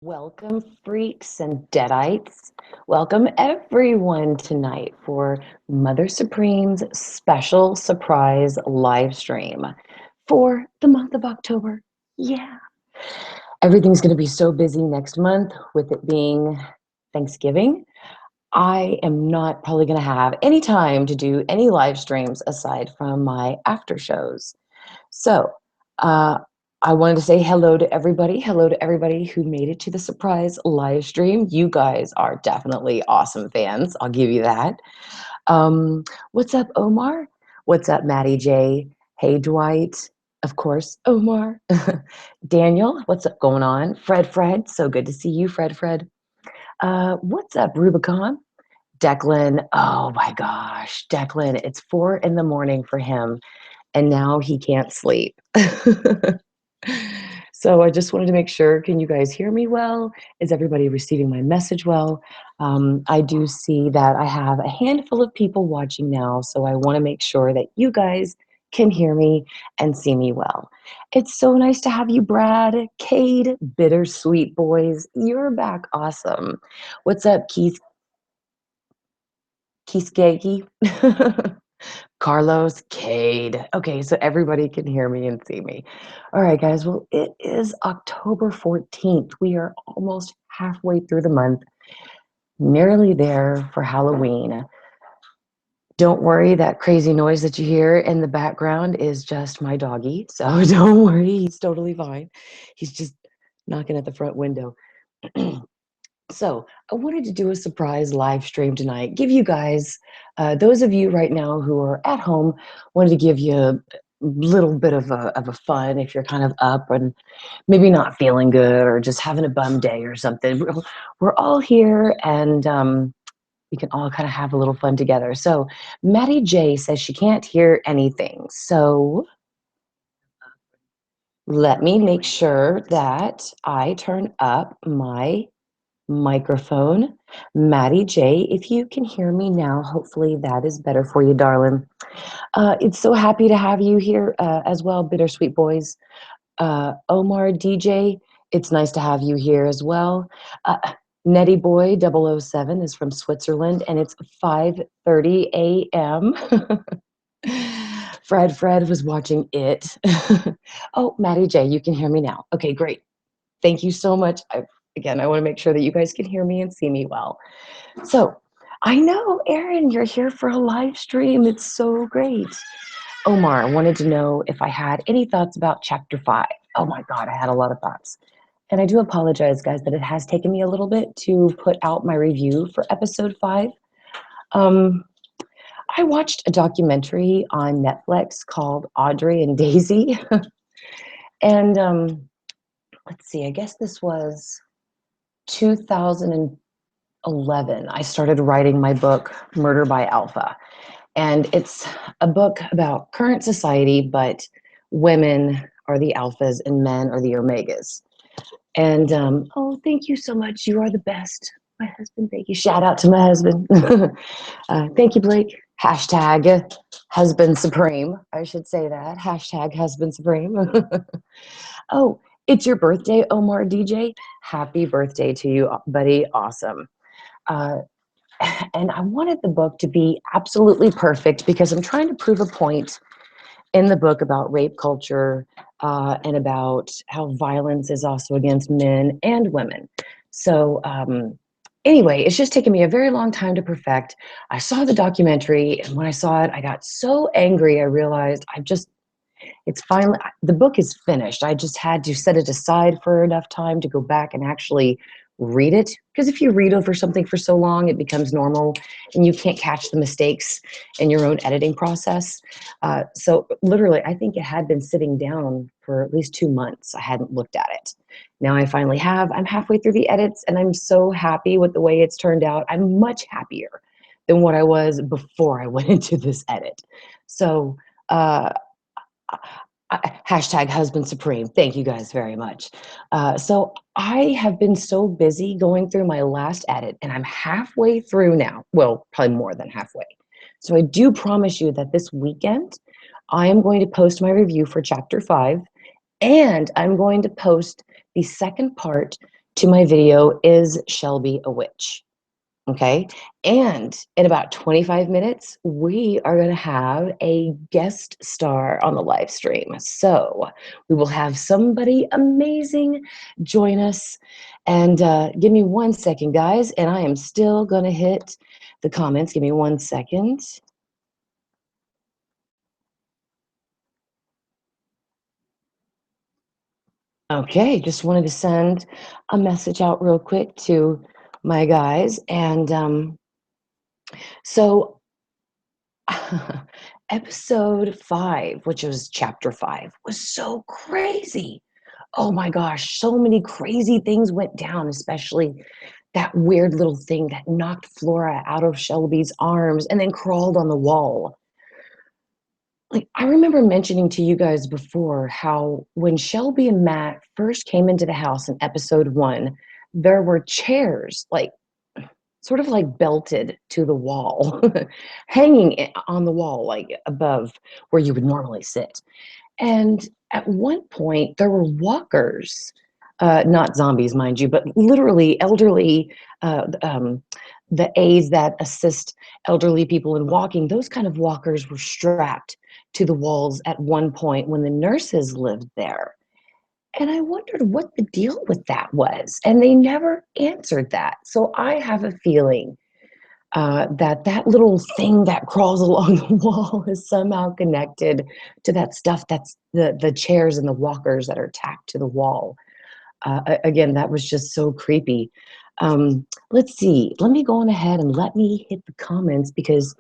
Welcome, freaks and deadites. Welcome, everyone, tonight for Mother Supreme's special surprise live stream for the month of October. Yeah. Everything's going to be so busy next month with it being Thanksgiving. I am not probably going to have any time to do any live streams aside from my after shows. So, uh, I wanted to say hello to everybody. Hello to everybody who made it to the surprise live stream. You guys are definitely awesome fans. I'll give you that. What's up, Omar? What's up, Maddie J? Hey, Dwight. Of course, Omar. Daniel, what's up going on? Fred, so good to see you, Fred. What's up, Rubicon? Declan, oh my gosh, Declan, it's 4 in the morning for him and now he can't sleep. So I just wanted to make sure, can you guys hear me well? Is everybody receiving my message well? I do see that I have a handful of people watching now, so I want to make sure that you guys can hear me and see me well. It's so nice to have you, Brad, Cade, Bittersweet Boys. You're back. Awesome. What's up, Keith? Carlos, Cade. Okay, so everybody can hear me and see me. All right, guys. Well, it is October 14th. We are almost halfway through the month, nearly there for Halloween. Don't worry, that crazy noise that you hear in the background is just my doggy. So don't worry, he's totally fine. He's just knocking at the front window. So I wanted to do a surprise live stream tonight. Give you guys, those of you right now who are at home, wanted to give you a little bit of a fun if you're kind of up and maybe not feeling good or just having a bum day or something. We're all here and we can all kind of have a little fun together. So Maddie J says she can't hear anything. So let me make sure that I turn up my microphone. Maddie J, if you can hear me now, hopefully that is better for you, darling. It's so happy to have you here as well, Bittersweet Boys. Omar DJ, it's nice to have you here as well. Nettie Boy 007 is from Switzerland, and it's 5:30 a.m. Fred was watching it. Oh, Maddie J, you can hear me now. Okay, great. Thank you so much. Again, I want to make sure that you guys can hear me and see me well. So I know, Erin, you're here for a live stream. It's so great. Omar wanted to know if I had any thoughts about chapter 5. Oh my God, I had a lot of thoughts. And I do apologize, guys, that it has taken me a little bit to put out my review for episode 5. I watched a documentary on Netflix called Audrey and Daisy. And let's see, I guess this was 2011. I started writing my book, Murder by Alpha. And it's a book about current society, but women are the alphas and men are the omegas. And oh, thank you so much. You are the best. My husband, thank you. Shout out to my husband. Thank you, Blake. Hashtag husband supreme. I should say that. Hashtag husband supreme. Oh, it's your birthday, Omar DJ. Happy birthday to you, buddy. Awesome. Uh, and I wanted the book to be absolutely perfect because I'm trying to prove a point in the book about rape culture and about how violence is also against men and women. So anyway, it's just taken me a very long time to perfect. I saw the documentary, and when I saw it, I got so angry. I realized it's finally, the book is finished. I just had to set it aside for enough time to go back and actually read it. Because if you read over something for so long, it becomes normal and you can't catch the mistakes in your own editing process. So literally, I think it had been sitting down for at least 2 months. I hadn't looked at it. Now I finally have. I'm halfway through the edits and I'm so happy with the way it's turned out. I'm much happier than what I was before I went into this edit. So, hashtag husband supreme. Thank you guys very much. So I have been so busy going through my last edit and I'm halfway through now. Well, probably more than halfway. So I do promise you that this weekend I am going to post my review for chapter 5 and I'm going to post the second part to my video, Is Shelby a Witch? Okay. And in about 25 minutes, we are going to have a guest star on the live stream. So we will have somebody amazing join us. And give me 1 second, guys. And I am still going to hit the comments. Give me 1 second. Okay, just wanted to send a message out real quick to my guys. And so episode 5, which was chapter 5, was so crazy. Oh my gosh, so many crazy things went down, especially that weird little thing that knocked Flora out of Shelby's arms and then crawled on the wall. Like, I remember mentioning to you guys before how when Shelby and Matt first came into the house in episode 1, there were chairs, like sort of like belted to the wall, hanging on the wall, like above where you would normally sit. And at one point, there were walkers, not zombies, mind you, but literally elderly, the aides that assist elderly people in walking, those kind of walkers were strapped to the walls at one point when the nurses lived there. And I wondered what the deal with that was. And they never answered that. So I have a feeling that little thing that crawls along the wall is somehow connected to that stuff that's the chairs and the walkers that are tacked to the wall. Again, that was just so creepy. Let's see. Let me go on ahead and let me hit the comments because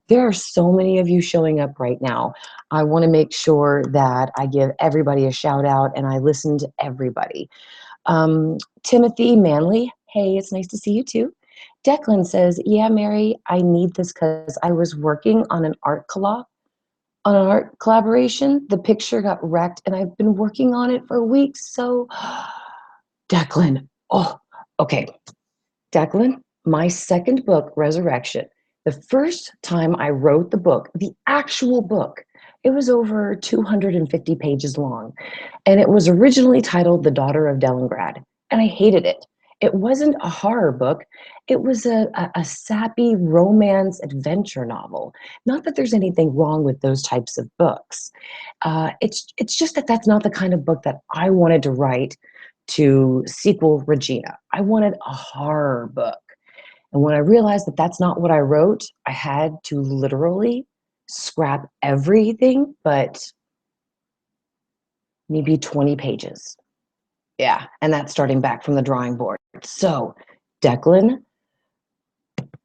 there are so many of you showing up right now. I want to make sure that I give everybody a shout out and I listen to everybody. Timothy Manley, hey, it's nice to see you too. Declan says, yeah, Mary, I need this because I was working on an art collaboration. The picture got wrecked and I've been working on it for weeks. So, Declan, oh, okay. Declan, my second book, Resurrection, the first time I wrote the book, the actual book, it was over 250 pages long. And it was originally titled The Daughter of Delengrad. And I hated it. It wasn't a horror book. It was a sappy romance adventure novel. Not that there's anything wrong with those types of books. It's just that that's not the kind of book that I wanted to write to sequel Regina. I wanted a horror book. And when I realized that that's not what I wrote, I had to literally scrap everything but maybe 20 pages. Yeah, and that's starting back from the drawing board. So, Declan,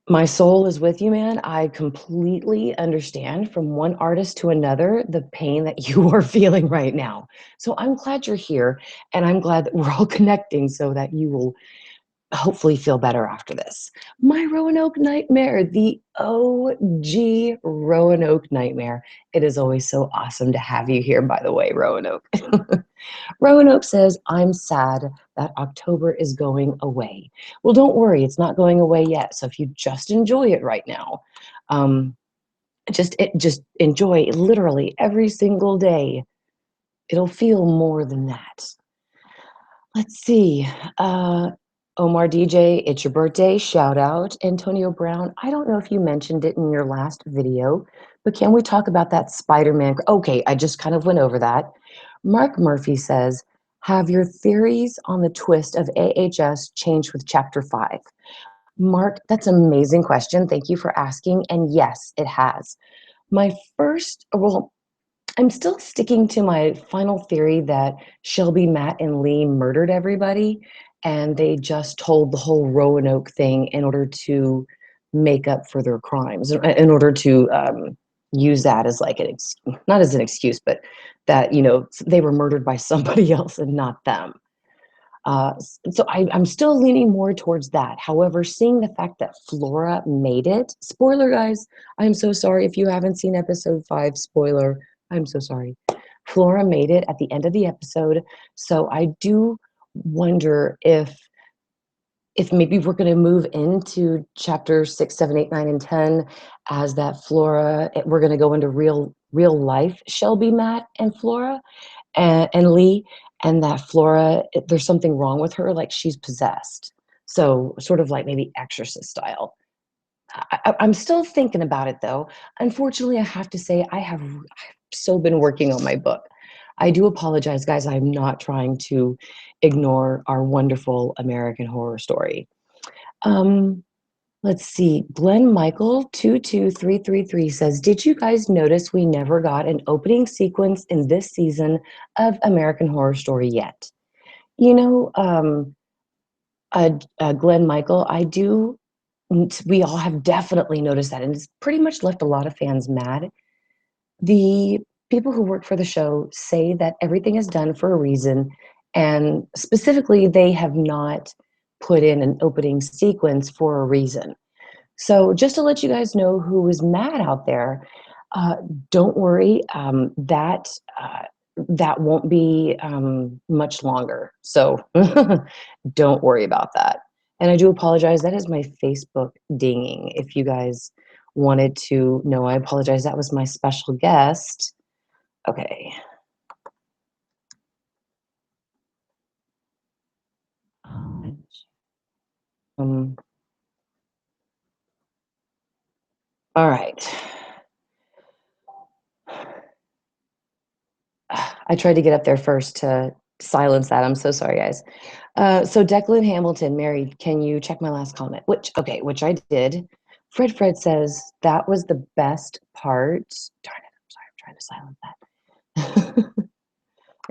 my soul is with you, man. I completely understand from one artist to another the pain that you are feeling right now. So, I'm glad you're here, and I'm glad that we're all connecting so that you will hopefully feel better after this. My Roanoke Nightmare, the OG Roanoke Nightmare. It is always so awesome to have you here, by the way, Roanoke. Roanoke says, I'm sad that October is going away. Well, don't worry, it's not going away yet. So if you just enjoy it right now, just enjoy literally every single day. It'll feel more than that. Let's see. Omar DJ, it's your birthday. Shout out. Antonio Brown, I don't know if you mentioned it in your last video, but can we talk about that Spider-Man? Okay, I just kind of went over that. Mark Murphy says, have your theories on the twist of AHS changed with chapter 5? Mark, that's an amazing question. Thank you for asking. And yes, it has. Well, I'm still sticking to my final theory that Shelby, Matt, and Lee murdered everybody, and they just told the whole Roanoke thing in order to make up for their crimes, in order to use that as like not as an excuse, but that they were murdered by somebody else and not them. So I'm still leaning more towards that. However, seeing the fact that Flora made it, spoiler guys, I'm so sorry if you haven't seen episode 5, spoiler, I'm so sorry. Flora made it at the end of the episode. So I do wonder if maybe we're going to move into chapter 6, 7, 8, 9, and 10 as that Flora, we're going to go into real life Shelby, Matt, and Flora and Lee, and that Flora, there's something wrong with her, like she's possessed. So sort of like maybe exorcist style. I'm still thinking about it though. Unfortunately, I have to say I've so been working on my book. I do apologize, guys. I'm not trying to ignore our wonderful American Horror Story. Um, let's see. Glenn Michael 22333 says, "Did you guys notice we never got an opening sequence in this season of American Horror Story yet?" You know, Glenn Michael, I do. We all have definitely noticed that, and it's pretty much left a lot of fans mad. The people who work for the show say that everything is done for a reason, and specifically, they have not put in an opening sequence for a reason. So just to let you guys know who is mad out there, uh, don't worry. Uh, that won't be much longer. So don't worry about that. And I do apologize. That is my Facebook dinging. If you guys wanted to know, I apologize. That was my special guest. Okay. Um, all right. I tried to get up there first to silence that. I'm so sorry, guys. So Declan Hamilton, Mary, can you check my last comment? Which I did. Fred says that was the best part. Darn it, I'm sorry, I'm trying to silence that.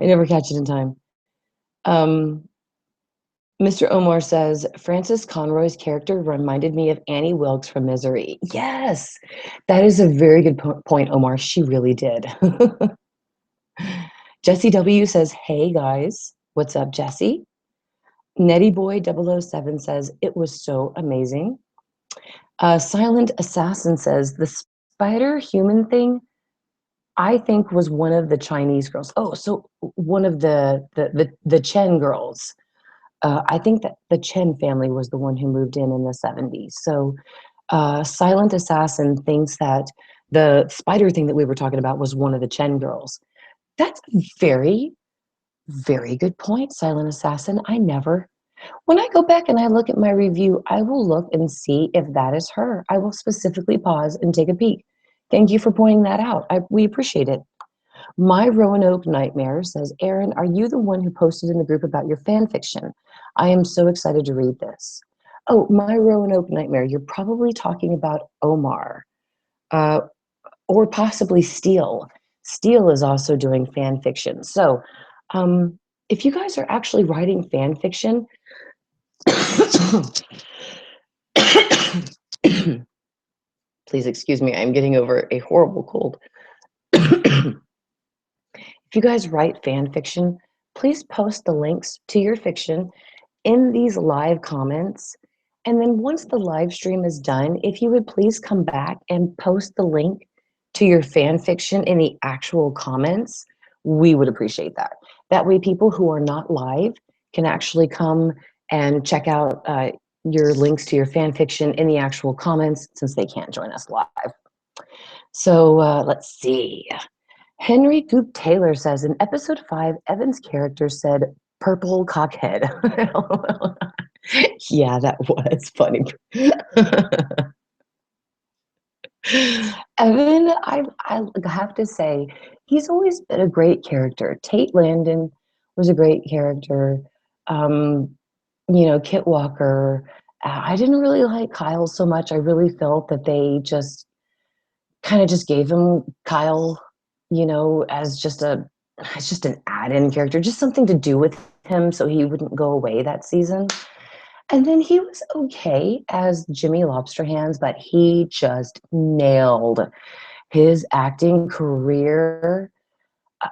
I never catch it in time. Um, Mr. Omar says Frances Conroy's character reminded me of Annie Wilkes from Misery. Yes, that is a very good point, Omar. She really did. Jesse W says, "Hey guys, what's up, Jesse?" Netty Boy 007 says, "It was so amazing." Silent Assassin says, "The spider human thing, I think, was one of the Chinese girls." Oh, so one of the Chen girls. I think that the Chen family was the one who moved in the 70s. So Silent Assassin thinks that the spider thing that we were talking about was one of the Chen girls. That's a very, very good point, Silent Assassin. When I go back and I look at my review, I will look and see if that is her. I will specifically pause and take a peek. Thank you for pointing that out. We appreciate it. My Roanoke Nightmare says, "Erin, are you the one who posted in the group about your fan fiction? I am so excited to read this." Oh, My Roanoke Nightmare, you're probably talking about Omar, uh, or possibly Steele. Steele is also doing fan fiction. So if you guys are actually writing fan fiction, please excuse me, I'm getting over a horrible cold. If you guys write fan fiction, please post the links to your fiction in these live comments. And then once the live stream is done, if you would please come back and post the link to your fan fiction in the actual comments, we would appreciate that. That way, people who are not live can actually come and check out your links to your fan fiction in the actual comments since they can't join us live. So let's see. Henry Goop Taylor says in episode 5, Evan's character said purple cockhead. Yeah, that was funny. Evan, I have to say, he's always been a great character. Tate Landon was a great character. Um, Kit Walker. I didn't really like Kyle so much. I really felt that they just gave him Kyle, as just an add-in character, just something to do with him so he wouldn't go away that season. And then he was okay as Jimmy Lobster Hands, but he just nailed his acting career. Uh,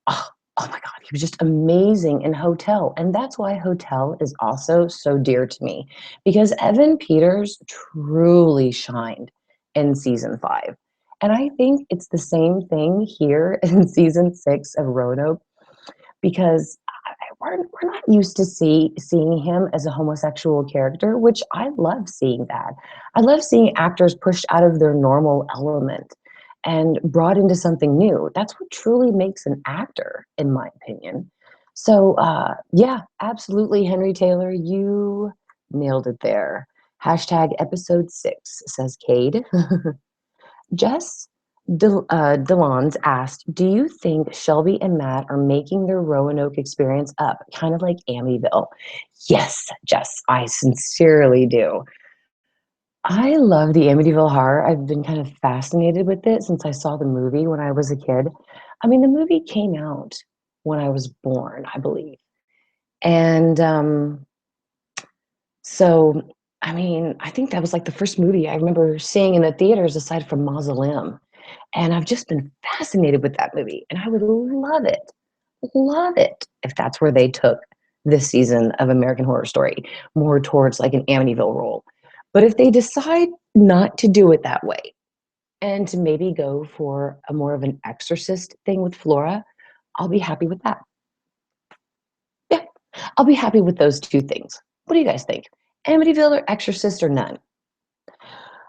oh, oh my God, he was just amazing in Hotel. And that's why Hotel is also so dear to me, because Evan Peters truly shined in season 5. And I think it's the same thing here in season 6 of Roanoke, because we're not used to seeing him as a homosexual character, which I love seeing that. I love seeing actors pushed out of their normal element and brought into something new. That's what truly makes an actor, in my opinion. So, yeah, absolutely, Henry Taylor, you nailed it there. Hashtag episode 6, says Cade. Jess DeLons asked, do you think Shelby and Matt are making their Roanoke experience up, kind of like Amityville? Yes, Jess, I sincerely do. I love the Amityville horror. I've been kind of fascinated with it since I saw the movie when I was a kid. I mean, the movie came out when I was born, I believe. And so, I mean, I think that was like the first movie I remember seeing in the theaters aside from Mausoleum. And I've just been fascinated with that movie. And I would love it if that's where they took this season of American Horror Story, more towards like an Amityville role. But if they decide not to do it that way and to maybe go for a more of an exorcist thing with Flora, I'll be happy with that. Yeah, I'll be happy with those two things. What do you guys think? Amityville or Exorcist or none?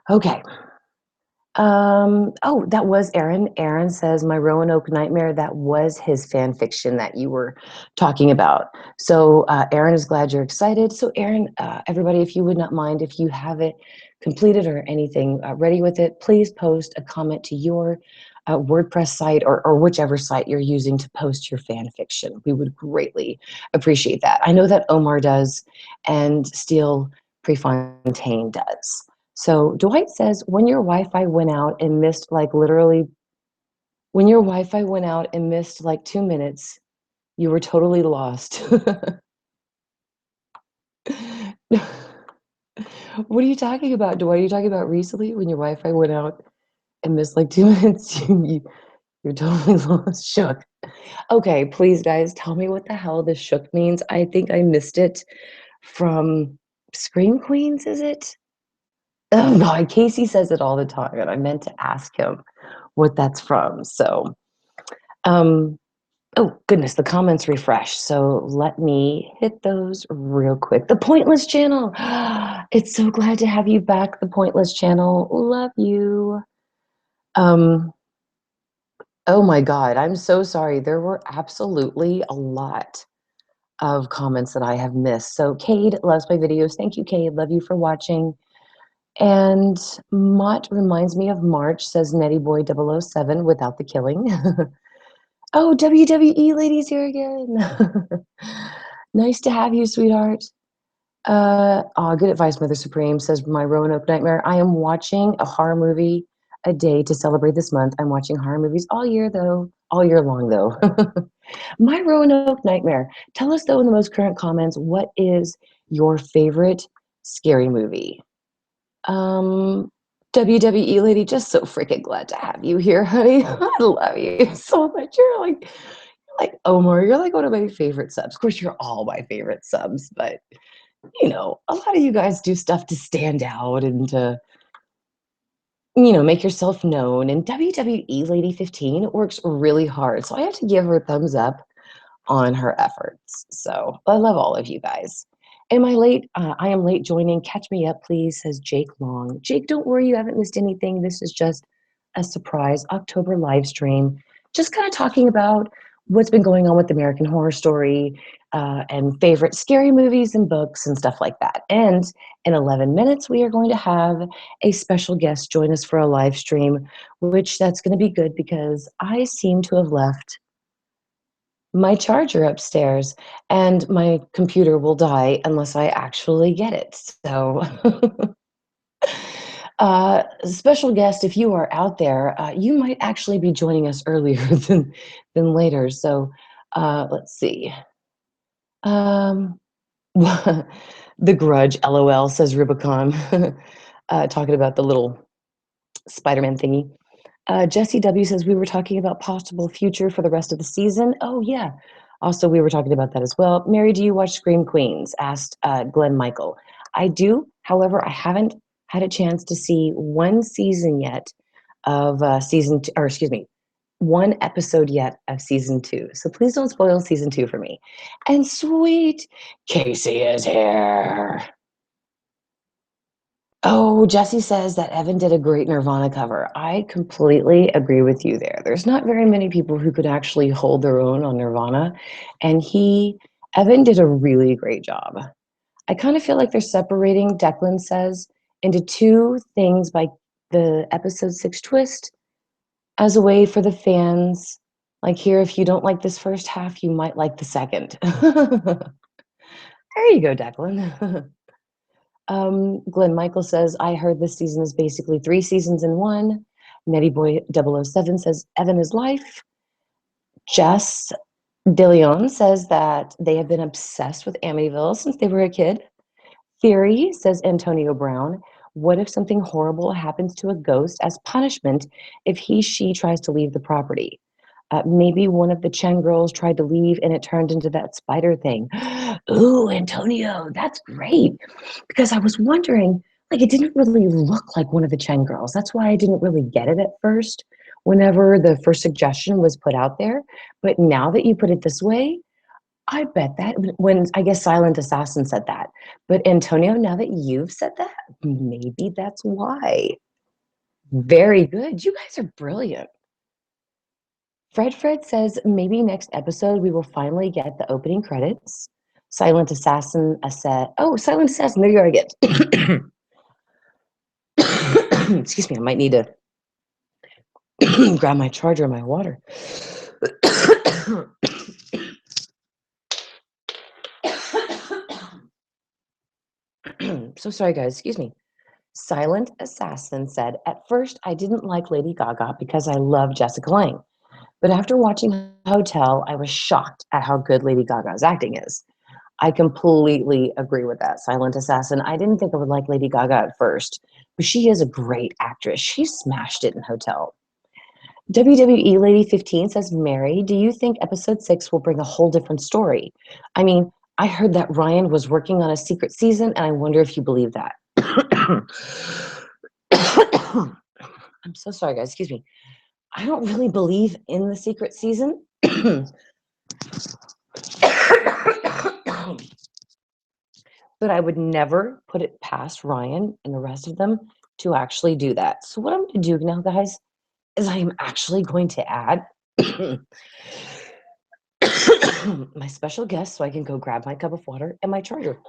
Okay. Oh, that was Aaron. Aaron says, my Roanoke Nightmare, that was his fan fiction that you were talking about. So Aaron is glad you're excited. So Aaron, everybody, if you would not mind, if you have it completed or anything ready with it, please post a comment to your WordPress site or whichever site you're using to post your fan fiction. We would greatly appreciate that. I know that Omar does and Steele Prefontaine does. So Dwight says, when your Wi-Fi went out and missed like 2 minutes, you were totally lost. What are you talking about, Dwight? Are you talking about recently when your Wi-Fi went out and missed like 2 minutes? You're totally lost. Shook. Okay, please, guys, tell me what the hell this shook means. I think I missed it from Scream Queens, is it? Oh God, Casey says it all the time, and I meant to ask him what that's from. So, um, oh goodness, the comments refresh. So let me hit those real quick. The Pointless channel. It's so glad to have you back, the Pointless channel. Love you. Um, oh my God, I'm so sorry. There were absolutely a lot of comments that I have missed. So Cade loves my videos. Thank you, Cade. Love you for watching. And Mott reminds me of March, says Netty Boy 007 without the killing. Oh, WWE ladies here again. Nice to have you, sweetheart. Good advice, Mother Supreme, says my Roanoke Nightmare. I am watching a horror movie a day to celebrate this month. I'm watching horror movies all year long though. My Roanoke Nightmare. Tell us though in the most current comments, what is your favorite scary movie? Um, WWE lady, just so freaking glad to have you here, honey. I love you so much. You're like Omar. You're like one of my favorite subs. Of course, you're all my favorite subs, but a lot of you guys do stuff to stand out and to make yourself known. And WWE Lady 15 works really hard, so I have to give her a thumbs up on her efforts. So I love all of you guys. Am I late? I am late joining. Catch me up, please, says Jake Long. Jake, don't worry, you haven't missed anything. This is just a surprise October live stream, just kind of talking about what's been going on with American Horror Story and favorite scary movies and books and stuff like that. And in 11 minutes, we are going to have a special guest join us for a live stream, which that's going to be good because I seem to have left my charger upstairs and my computer will die unless I actually get it. So, special guest, if you are out there, you might actually be joining us earlier than later. So, let's see. Um, the Grudge, LOL, says Rubicon, talking about the little Spider-Man thingy. Jesse W says we were talking about possible future for the rest of the season. Oh yeah. Also, we were talking about that as well. Mary, do you watch Scream Queens? Asked Glenn Michael. I do. However, I haven't had a chance to see one season yet of season two, or excuse me, one episode yet of season 2. So please don't spoil season 2 for me. And sweet Casey is here. Oh, Oh, Jesse says that Evan did a great Nirvana cover. I completely agree with you there. There's not very many people who could actually hold their own on Nirvana, and Evan did a really great job. I kind of feel like they're separating, Declan says, into two things by the episode 6 twist as a way for the fans. Like, here, if you don't like this first half, you might like the second. There you go, Declan. Glenn Michael says, I heard this season is basically 3 seasons in one. Netty Boy 007 says, Evan is life. Jess DeLeon says that they have been obsessed with Amityville since they were a kid. Theory, says Antonio Brown, what if something horrible happens to a ghost as punishment if she tries to leave the property? Maybe one of the Chen girls tried to leave and it turned into that spider thing. Ooh, Antonio, that's great. Because I was wondering, like, it didn't really look like one of the Chen girls. That's why I didn't really get it at first whenever the first suggestion was put out there. But now that you put it this way, I bet that when I guess Silent Assassin said that. But Antonio, now that you've said that, maybe that's why. Very good. You guys are brilliant. Fred says maybe next episode we will finally get the opening credits. Silent Assassin said, oh, Silent Assassin, there you are again. Excuse me, I might need to grab my charger and my water. So sorry, guys, excuse me. Silent Assassin said, at first I didn't like Lady Gaga because I love Jessica Lange. But after watching Hotel, I was shocked at how good Lady Gaga's acting is. I completely agree with that, Silent Assassin. I didn't think I would like Lady Gaga at first, but she is a great actress. She smashed it in Hotel. WWE Lady 15 says, Mary, do you think episode 6 will bring a whole different story? I mean, I heard that Ryan was working on a secret season, and I wonder if you believe that. I'm so sorry, guys. Excuse me. I don't really believe in the secret season. But I would never put it past Ryan and the rest of them to actually do that. So what I'm going to do now, guys, is I am actually going to add my special guest so I can go grab my cup of water and my charger.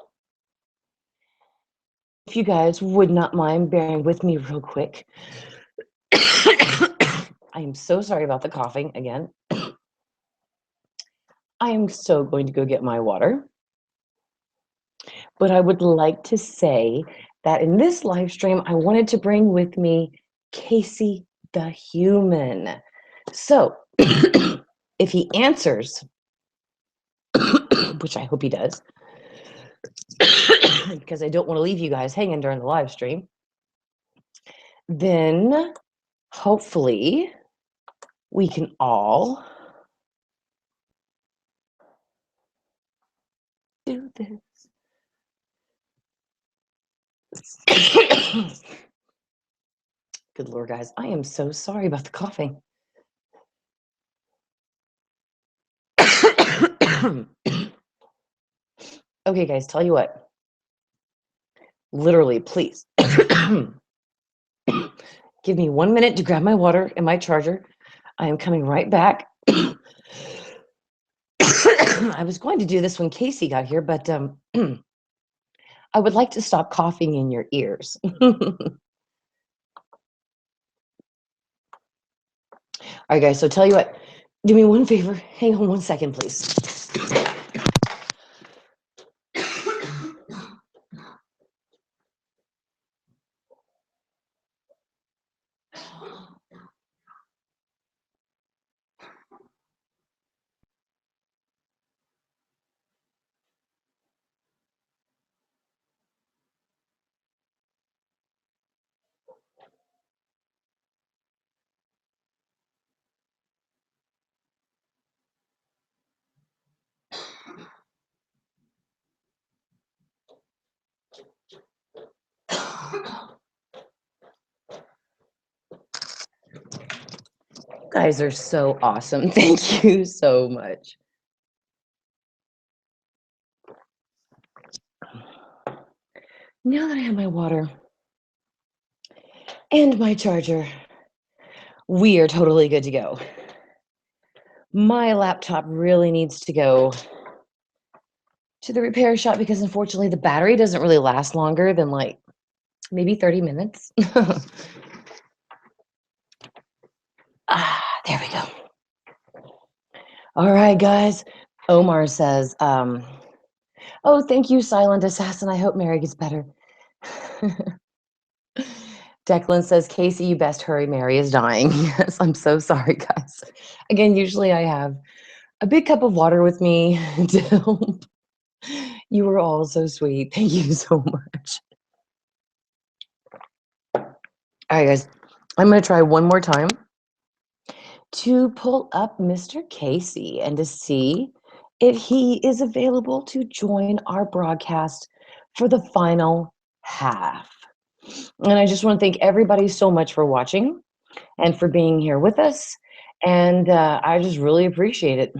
If you guys would not mind bearing with me real quick. I am so sorry about the coughing again. I am so going to go get my water. But I would like to say that in this live stream, I wanted to bring with me Casey the human. So if he answers, which I hope he does, because I don't want to leave you guys hanging during the live stream, then hopefully we can all do this. Good Lord, guys, I am so sorry about the coughing. Okay, guys, tell you what. Literally, please. Give me 1 minute to grab my water and my charger. I am coming right back. I was going to do this when Casey got here, but I would like to stop coughing in your ears. All right, guys, so tell you what, do me one favor. Hang on 1 second, please. You guys are so awesome. Thank you so much. Now that I have my water, and my charger. We are totally good to go. My laptop really needs to go to the repair shop because unfortunately the battery doesn't really last longer than like maybe 30 minutes. There we go. All right, guys. Omar says, oh, thank you, Silent Assassin. I hope Mary gets better. Declan says, Casey, you best hurry. Mary is dying. Yes, I'm so sorry, guys. Again, usually I have a big cup of water with me to help. You were all so sweet. Thank you so much. All right, guys. I'm going to try one more time to pull up Mr. Casey and to see if he is available to join our broadcast for the final half. And I just want to thank everybody so much for watching and for being here with us. And I just really appreciate it.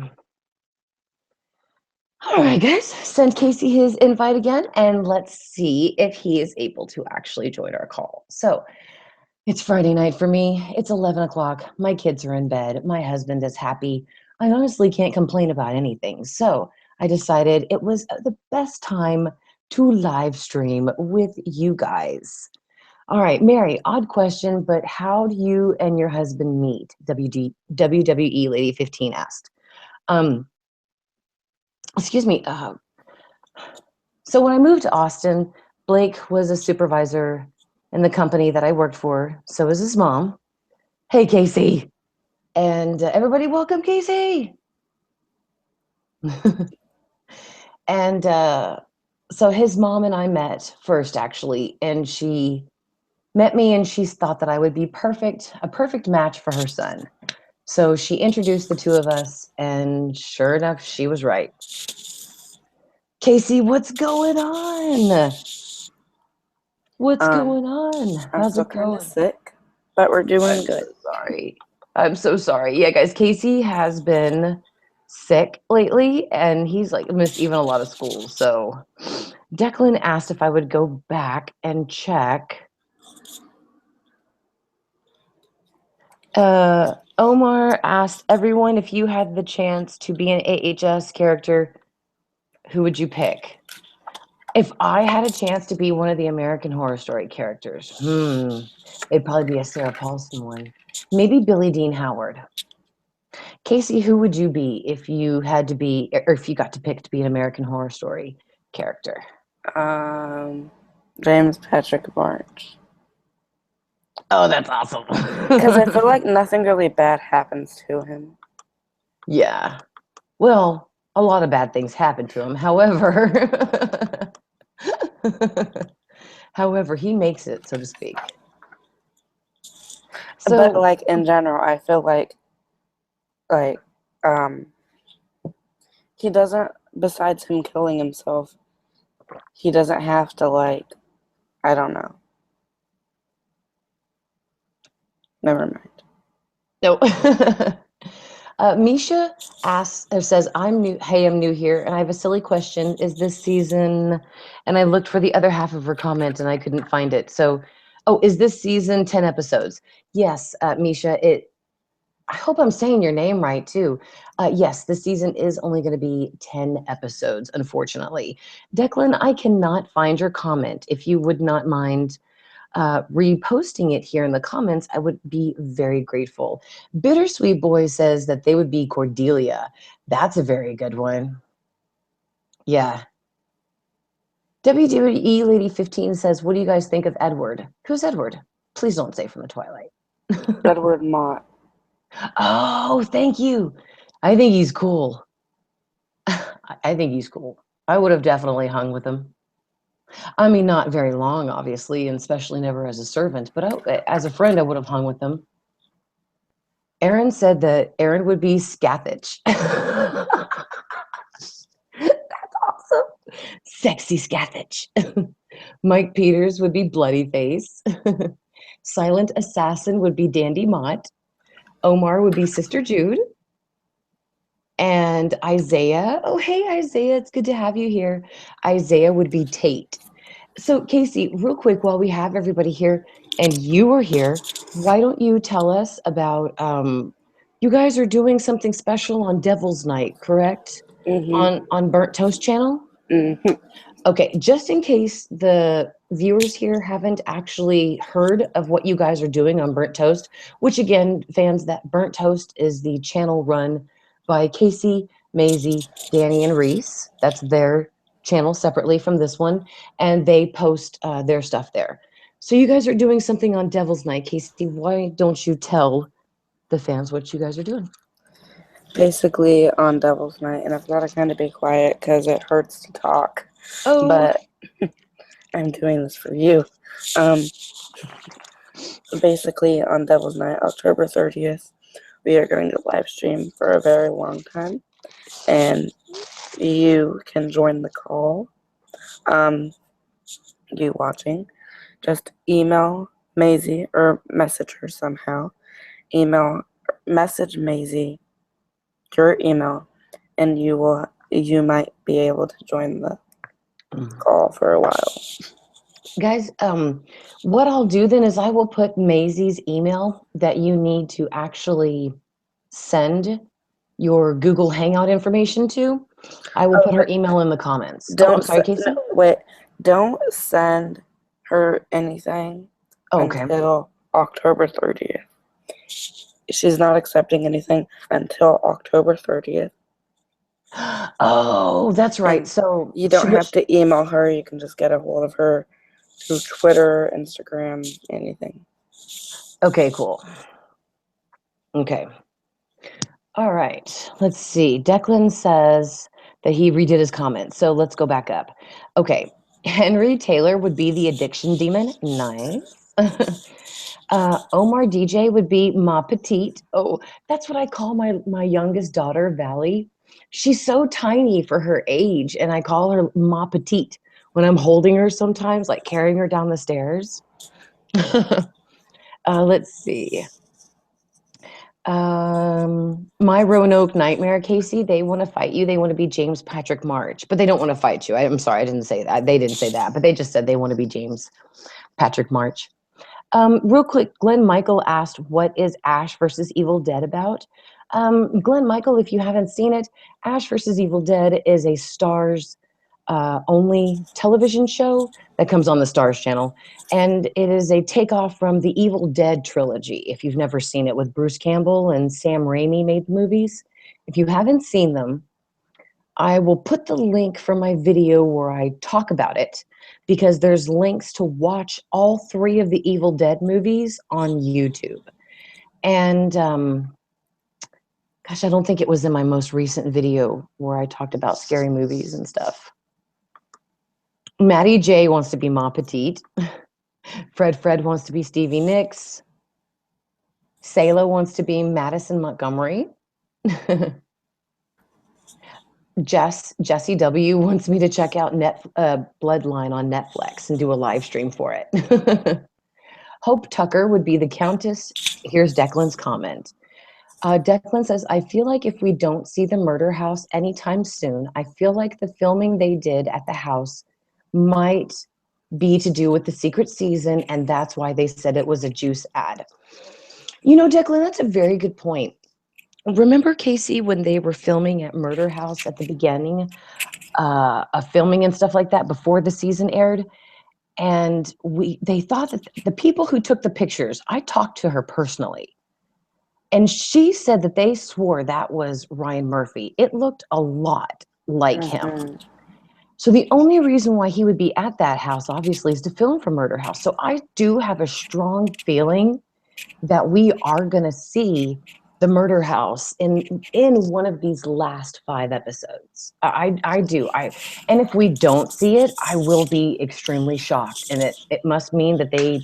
All right, guys, send Casey his invite again, and let's see if he is able to actually join our call. So it's Friday night for me. It's 11 o'clock. My kids are in bed. My husband is happy. I honestly can't complain about anything. So I decided it was the best time to live stream with you guys. All right, Mary, odd question, but how do you and your husband meet? WWE Lady 15 asked. Excuse me. So when I moved to Austin, Blake was a supervisor in the company that I worked for. So was his mom. Hey, Casey. And everybody welcome Casey. And so his mom and I met first, actually, and she met me and she thought that I would be a perfect match for her son. So she introduced the two of us, and sure enough, she was right. Casey, what's going on? What's going on? How's I'm it going? kind of sick, but we're doing good. So sorry. I'm so sorry. Yeah, guys, Casey has been sick lately, and he's like missed even a lot of school. So Declan asked if I would go back and check. Omar asked everyone if you had the chance to be an AHS character, who would you pick? If I had a chance to be one of the American Horror Story characters, it'd probably be a Sarah Paulson one. Maybe Billie Dean Howard. Casey, who would you be if you had to be, or if you got to pick to be an American Horror Story character? James Patrick Barnes. Oh, that's awesome. Because I feel like nothing really bad happens to him. Yeah. Well, a lot of bad things happen to him. However, he makes it, so to speak. So, but like in general, I feel like he doesn't, besides him killing himself, he doesn't have to I don't know. Never mind. no. Misha asks or says, I'm new. Hey, I'm new here, and I have a silly question. Is this season? And I looked for the other half of her comment, and I couldn't find it. So, is this season 10 episodes? Yes, Misha. I hope I'm saying your name right too. Yes, this season is only going to be 10 episodes, unfortunately. Declan, I cannot find your comment. If you would not mind reposting it here in the comments, I would be very grateful. Bittersweet Boy says that they would be Cordelia. That's a very good one. Yeah. WWE Lady 15 says, what do you guys think of Edward? Who's Edward? Please don't say from the Twilight. Edward Mott. Oh, thank you. I think he's cool. I think he's cool. I would have definitely hung with him. I mean, not very long, obviously, and especially never as a servant, but as a friend, I would have hung with him. Aaron said that Aaron would be Scathach. That's awesome. Sexy Scathach. Mike Peters would be Bloody Face. Silent Assassin would be Dandy Mott. Omar would be Sister Jude. And Isaiah, oh, hey, Isaiah, it's good to have you here. Isaiah would be Tate. So, Casey, real quick, while we have everybody here and you are here, why don't you tell us about you guys are doing something special on Devil's Night, correct? Mm-hmm. On Burnt Toast channel? Mm-hmm. Okay, just in case the viewers here haven't actually heard of what you guys are doing on Burnt Toast, which again, fans, that Burnt Toast is the channel run by Casey, Maisie, Danny, and Reese. That's their channel separately from this one, and they post their stuff there. So you guys are doing something on Devil's Night. Casey, why don't you tell the fans what you guys are doing? Basically, on Devil's Night, and I've got to kind of be quiet because it hurts to talk, Oh, but I'm doing this for you. Um, Basically, on Devil's Night, October 30th, we are going to live stream for a very long time, and you can join the call. Um, you watching, just email Maisie or message her somehow. Email, message Maisie your email, and you might be able to join the call for a while. guys, what I'll do then is I will put Maisie's email that you need to actually send your Google Hangout information to. I will Oh, put her but email in the comments. Oh, I'm don't sorry, no, Casey. wait. Don't send her anything Oh, okay. until October 30th. She's not accepting anything until October 30th. Oh, that's right. And So, you don't have to email her. You can just get a hold of her through Twitter, Instagram, anything. okay, cool. Okay. All right. Let's see. Declan says that he redid his comment. So let's go back up. Okay. Henry Taylor would be the addiction demon. Nice. Omar DJ would be ma petite. Oh, that's what I call my youngest daughter, Valley. She's so tiny for her age, and I call her ma petite when I'm holding her sometimes, like carrying her down the stairs. Let's see. My Roanoke Nightmare, Casey, they want to fight you. They want to be James Patrick March, but they don't want to fight you. I'm sorry, I didn't say that. They didn't say that, but they just said they want to be James Patrick March. Real quick, Glenn Michael asked, what is Ash versus Evil Dead about? Glenn Michael, if you haven't seen it, Ash versus Evil Dead is a Stars only television show that comes on the Stars channel. And it is a takeoff from the Evil Dead trilogy, if you've never seen it, with Bruce Campbell and Sam Raimi made the movies. If you haven't seen them, I will put the link from my video where I talk about it because there's links to watch all three of the Evil Dead movies on YouTube. And gosh, I don't think it was in my most recent video where I talked about scary movies and stuff. Maddie J wants to be Ma Petite. Fred wants to be Stevie Nicks. Sayla wants to be Madison Montgomery. Jessie W wants me to check out Bloodline on Netflix and do a live stream for it. Hope Tucker would be the Countess. Here's Declan's comment. Declan says, I feel like if we don't see the murder house anytime soon, I feel like the filming they did at the house might be to do with the secret season, and that's why they said it was a juice ad. You know, Declan, that's a very good point. Remember, Casey, when they were filming at Murder House at the beginning of filming and stuff like that before the season aired? And they thought that the people who took the pictures, I talked to her personally, and she said that they swore that was Ryan Murphy. It looked a lot like him. Mm-hmm. So the only reason why he would be at that house, obviously, is to film for Murder House. So I do have a strong feeling that we are going to see the Murder House in one of these last 5 episodes. I do. And if we don't see it, I will be extremely shocked. And it must mean that they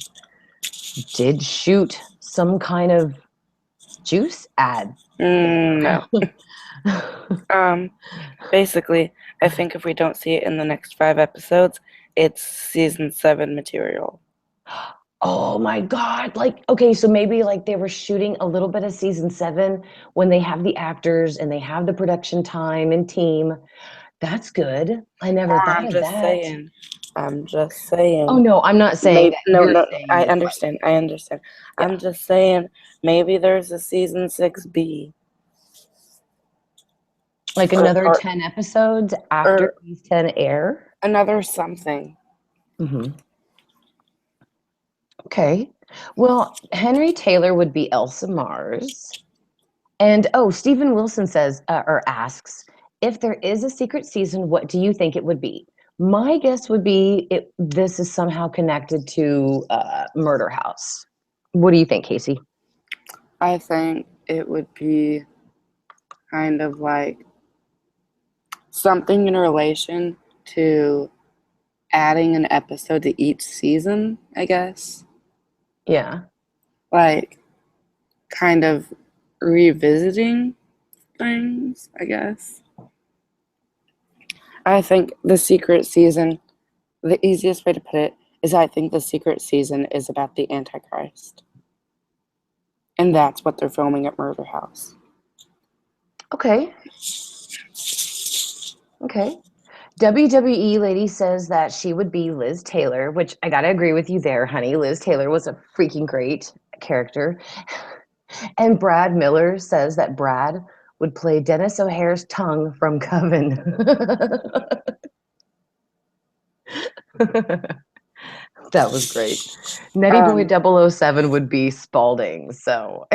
did shoot some kind of juice ad. No. Basically, I think if we don't see it in the next 5 episodes, it's season 7 material. Oh my God. Like, okay, so maybe like they were shooting a little bit of season 7 when they have the actors and they have the production time and team. That's good. I never Or thought of that. I'm just saying. Oh no, I'm not saying Maybe, that. no, You're no, saying I it's understand. I understand. yeah, I'm just saying maybe there's a season 6B like or another part 10 episodes after or these 10 air. another something. Hmm. Okay. Well, Henry Taylor would be Elsa Mars. And oh, Stephen Wilson says or asks, if there is a secret season, what do you think it would be? My guess would be this is somehow connected to Murder House. What do you think, Casey? I think it would be kind of like something in relation to adding an episode to each season, I guess. Yeah. Like kind of revisiting things, I guess. I think the secret season, the easiest way to put it is I think the secret season is about the Antichrist. And that's what they're filming at Murder House. Okay. Okay. WWE lady says that she would be Liz Taylor, which I gotta agree with you there, honey. Liz Taylor was a freaking great character. And Brad Miller says that Brad would play Dennis O'Hare's tongue from Coven. That was great. Nettie Boy Um, 007 would be Spalding. So,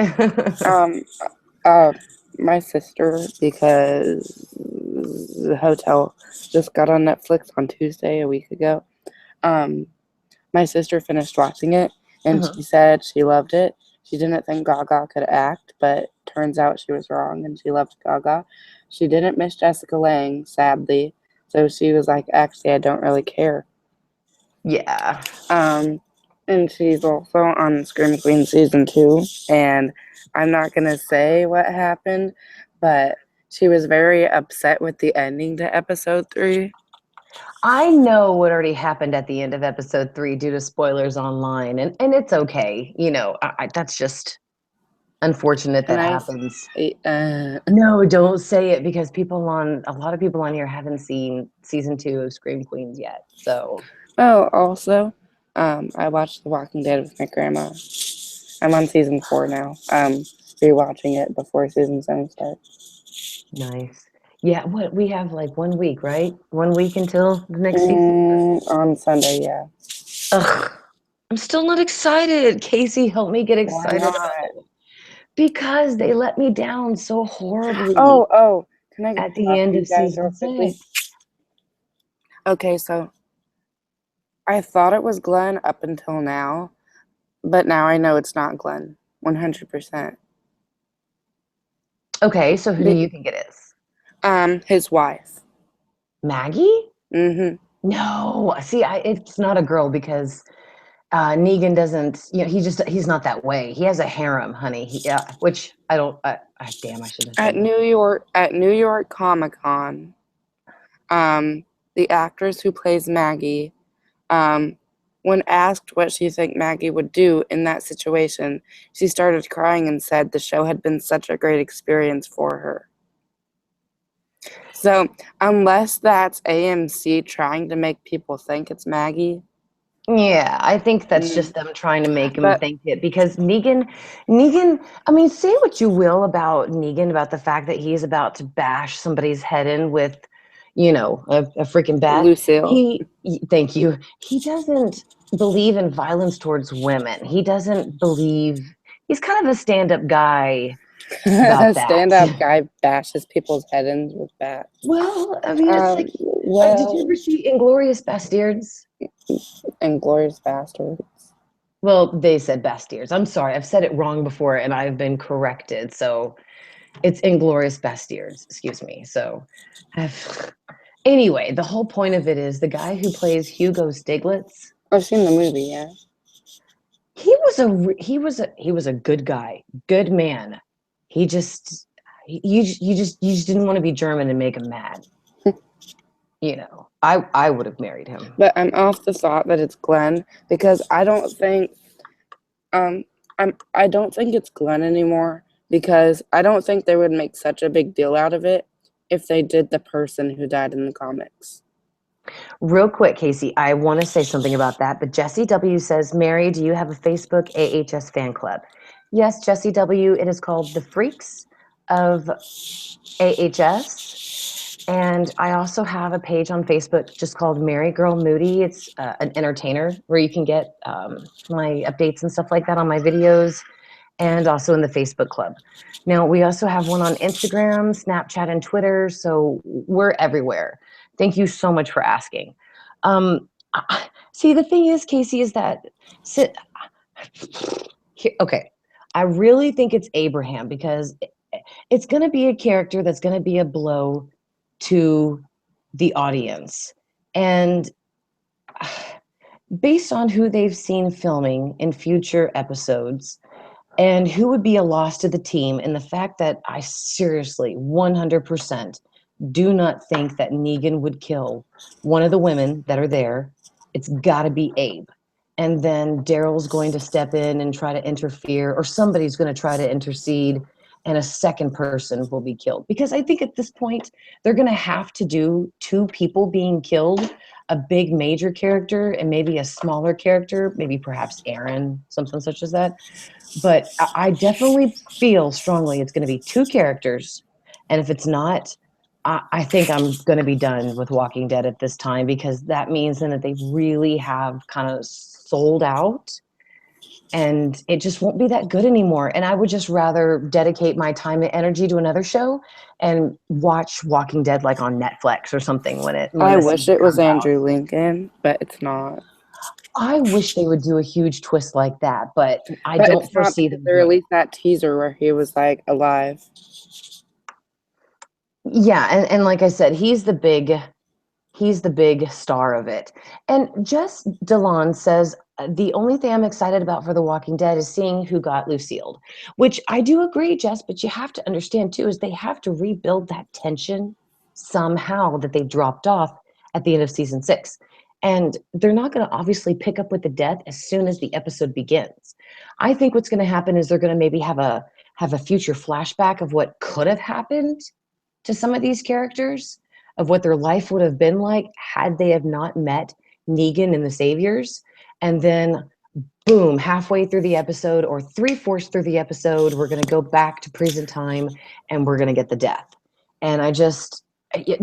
um, uh, my sister, because the hotel just got on Netflix on Tuesday a week ago. My sister finished watching it and uh-huh. she said she loved it. She didn't think Gaga could act, but turns out she was wrong and she loved Gaga. She didn't miss Jessica Lange, sadly. So she was like, actually, I don't really care. Yeah. And she's also on Scream Queen season 2. And I'm not gonna say what happened, but she was very upset with the ending to episode 3. I know what already happened at the end of episode 3 due to spoilers online, and it's okay. That's just unfortunate Can that I? happens. Uh, No, don't say it because a lot of people on here haven't seen season 2 of Scream Queens yet. So, oh, also, I watched The Walking Dead with my grandma. I'm on season 4 now. Rewatching it before season 7 starts. nice. Yeah, what we have like 1 week, right? 1 week until the next season. On Sunday, yeah. Ugh, I'm still not excited. Casey, help me get Why excited not? about it because they let me down so horribly Oh, can I at the talk to end you of guys real season quickly? 6. Okay, so I thought it was Glenn up until now, but now I know it's not Glenn. 100%. Okay, so who do Be- you think it is? his wife. Maggie? Mm-hmm. No, see, it's not a girl because Negan doesn't. He's not that way. He has a harem, honey. Yeah, which I don't. Damn, I shouldn't have said that. At New York Comic Con, the actress who plays Maggie, um, when asked what she think Maggie would do in that situation, she started crying and said the show had been such a great experience for her. So, unless that's AMC trying to make people think it's Maggie, Yeah, I think that's mm, just them trying to make him but think it because Negan. I mean, say what you will about Negan, about the fact that he's about to bash somebody's head in with, a freaking bat. Lucille. Thank you. He doesn't believe in violence towards women. He doesn't believe. He's kind of a stand-up guy A about that. stand-up guy bashes people's head in with bats. Well, I mean, it's like, did you Well, ever see Inglorious Bastards? Inglorious Bastards. Well, they said Bastards. I'm sorry, I've said it wrong before, and I've been corrected. So it's Inglorious Bastards. Excuse me. So, I've, anyway, the whole point of it is the guy who plays Hugo Stiglitz. I've seen the movie, yeah. He was a good guy, good man. He just you just didn't want to be German and make him mad. I would have married him. But I'm off the thought that it's Glenn because um I don't think it's Glenn anymore because I don't think they would make such a big deal out of it if they did the person who died in the comics. Real quick, Casey, I want to say something about that, but Jessie W says, Mary, do you have a Facebook AHS fan club? Yes, Jessie W, it is called The Freaks of AHS. And I also have a page on Facebook just called MaryGirl Moody. It's an entertainer where you can get my updates and stuff like that on my videos, and also in the Facebook club. Now, we also have one on Instagram, Snapchat, and Twitter, so we're everywhere. Thank you so much for asking. See, the thing is, Casey, is that, okay, I really think it's Abraham because it's going to be a character that's going to be a blow to the audience. And based on who they've seen filming in future episodes, and who would be a loss to the team, and the fact that I seriously 100% do not think that Negan would kill one of the women that are there. It's got to be Abe. And then Daryl's going to step in and try to interfere, or somebody's going to try to intercede, and a second person will be killed. Because I think at this point, they're going to have to do two people being killed, a big major character and maybe a smaller character, maybe perhaps Aaron, something such as that. But I definitely feel strongly it's going to be two characters. And if it's not, I think I'm going to be done with Walking Dead at this time, because that means then that they really have kind of sold out, and it just won't be that good anymore. And I would just rather dedicate my time and energy to another show and watch Walking Dead like on Netflix or something when I the wish season it was comes out. Andrew Lincoln, but it's not. I wish they would do a huge twist like that, but I But don't it's not foresee because them they doing it. released that teaser where he was like alive. Yeah, and like I said, he's the big star of it. And Jess Delon says, the only thing I'm excited about for The Walking Dead is seeing who got Lucille, which I do agree, Jess, but you have to understand too, is they have to rebuild that tension somehow that they dropped off at the end of season 6. And they're not going to obviously pick up with the death as soon as the episode begins. I think what's going to happen is they're going to maybe have a future flashback of what could have happened to some of these characters, of what their life would have been like had they have not met Negan and the Saviors. And then, boom, halfway through the episode or 3/4 through the episode, we're going to go back to present time and we're going to get the death. And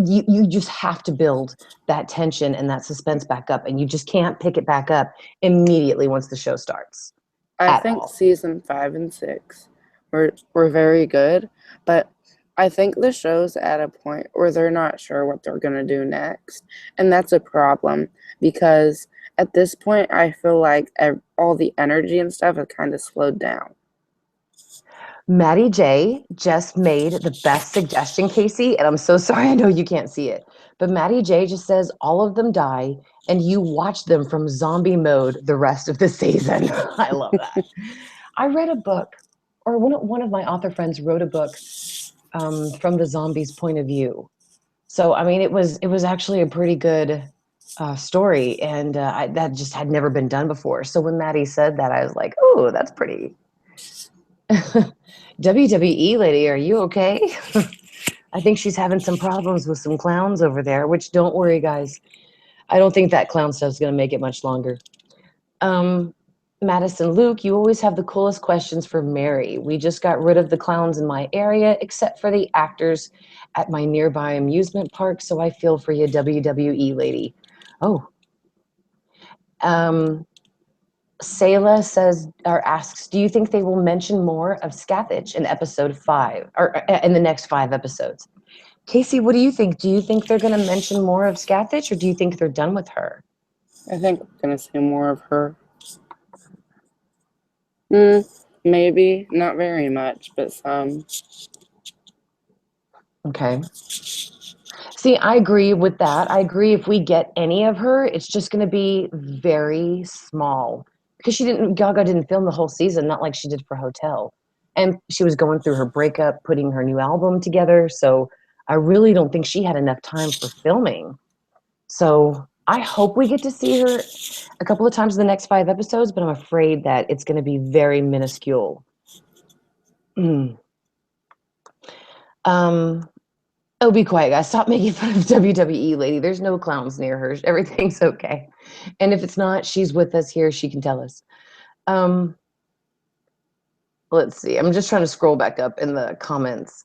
you just have to build that tension and that suspense back up. And you just can't pick it back up immediately once the show starts I at think all. season 5 and 6 were very good, but I think the show's at a point where they're not sure what they're going to do next. And that's a problem because at this point, I feel like all the energy and stuff has kind of slowed down. Maddie J just made the best suggestion, Casey, and I'm so sorry, I know you can't see it, but Maddie J just says all of them die and you watch them from zombie mode the rest of the season. I love that. I read a book, or one of my author friends wrote a book from the zombies' point of view. So, I mean, it was actually a pretty good story, and that just had never been done before. So when Maddie said that, I was like, oh, that's pretty. WWE lady, are you okay? I think she's having some problems with some clowns over there, which don't worry, guys. I don't think that clown stuff's going to make it much longer. Madison Luke, you always have the coolest questions for Mary. We just got rid of the clowns in my area, except for the actors at my nearby amusement park, so I feel for you, WWE lady. Oh. Sayla says or asks, do you think they will mention more of Scathach in episode 5 or in the next 5 episodes? Casey, what do you think? Do you think they're going to mention more of Scathach, or do you think they're done with her? I think we're going to see more of her. Maybe. Not very much, but some. Okay. See, I agree with that. I agree if we get any of her, it's just going to be very small, because Gaga didn't film the whole season, not like she did for Hotel. And she was going through her breakup, putting her new album together. So I really don't think she had enough time for filming. So I hope we get to see her a couple of times in the next 5 episodes, but I'm afraid that it's going to be very minuscule. Oh, be quiet, guys. Stop making fun of WWE lady. There's no clowns near her. Everything's okay. And if it's not, she's with us here. She can tell us. Um, let's see. I'm just trying to scroll back up in the comments.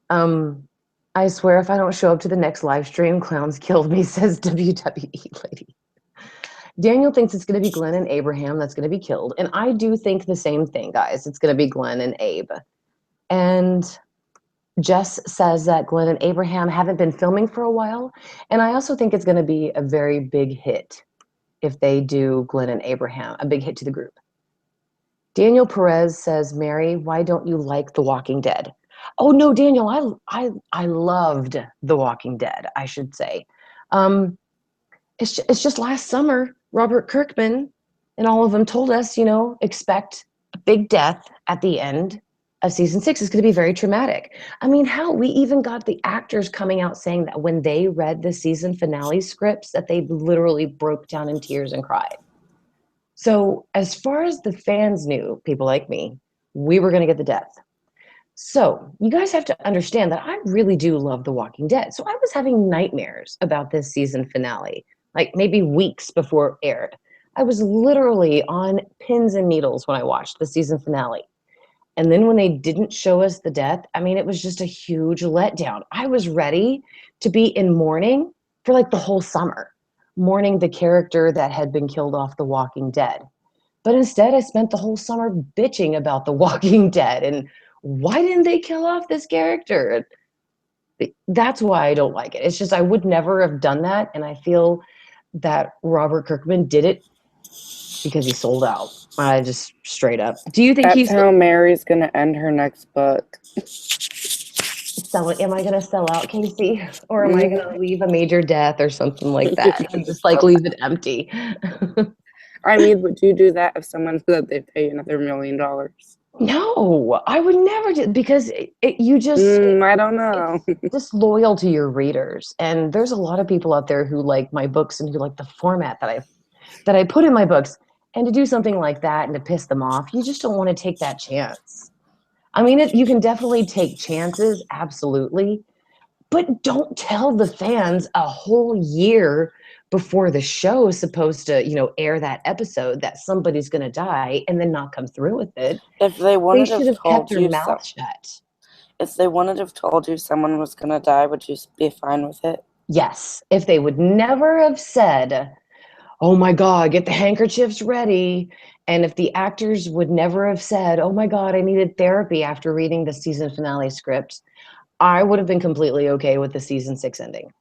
Um, I swear if I don't show up to the next live stream, clowns killed me, says WWE lady. Daniel thinks it's going to be Glenn and Abraham that's going to be killed. And I do think the same thing, guys. It's going to be Glenn and Abe. And Jess says that Glenn and Abraham haven't been filming for a while. And I also think it's going to be a very big hit if they do Glenn and Abraham, a big hit to the group. Daniel Perez says, Mary, why don't you like The Walking Dead? Oh, no, Daniel, I loved The Walking Dead, I should say. It's just last summer, Robert Kirkman and all of them told us, expect a big death at the end of season 6. It's going to be very traumatic. I mean, we even got the actors coming out saying that when they read the season finale scripts, that they literally broke down in tears and cried. So as far as the fans knew, people like me, we were going to get the death. So you guys have to understand that I really do love The Walking Dead. So I was having nightmares about this season finale, like maybe weeks before it aired. I was literally on pins and needles when I watched the season finale. And then when they didn't show us the death, I mean, it was just a huge letdown. I was ready to be in mourning for like the whole summer, mourning the character that had been killed off The Walking Dead. But instead, I spent the whole summer bitching about The Walking Dead and why didn't they kill off this character? That's why I don't like it. It's just I would never have done that. And I feel that Robert Kirkman did it because he sold out. I just straight up. Do you think That's how Mary's going to end her next book. Am I going to sell out, Casey? Or am I going to leave a major death or something like that and just like leave it empty? I mean, would you do that if someone said they'd pay another $1 million? No, I would never do, because you just I don't know. It's disloyal to your readers. And there's a lot of people out there who like my books and who like the format that I put in my books. And to do something like that and to piss them off, you just don't want to take that chance. I mean, you can definitely take chances, absolutely, but don't tell the fans a whole year before the show is supposed to, air that episode that somebody's going to die and then not come through with it. If they wanted They should have kept their mouth shut. If they wanted to have told you someone was going to die, would you be fine with it? Yes. If they would never have said, oh my God, get the handkerchiefs ready. And if the actors would never have said, oh my God, I needed therapy after reading the season finale script, I would have been completely okay with the season 6 ending.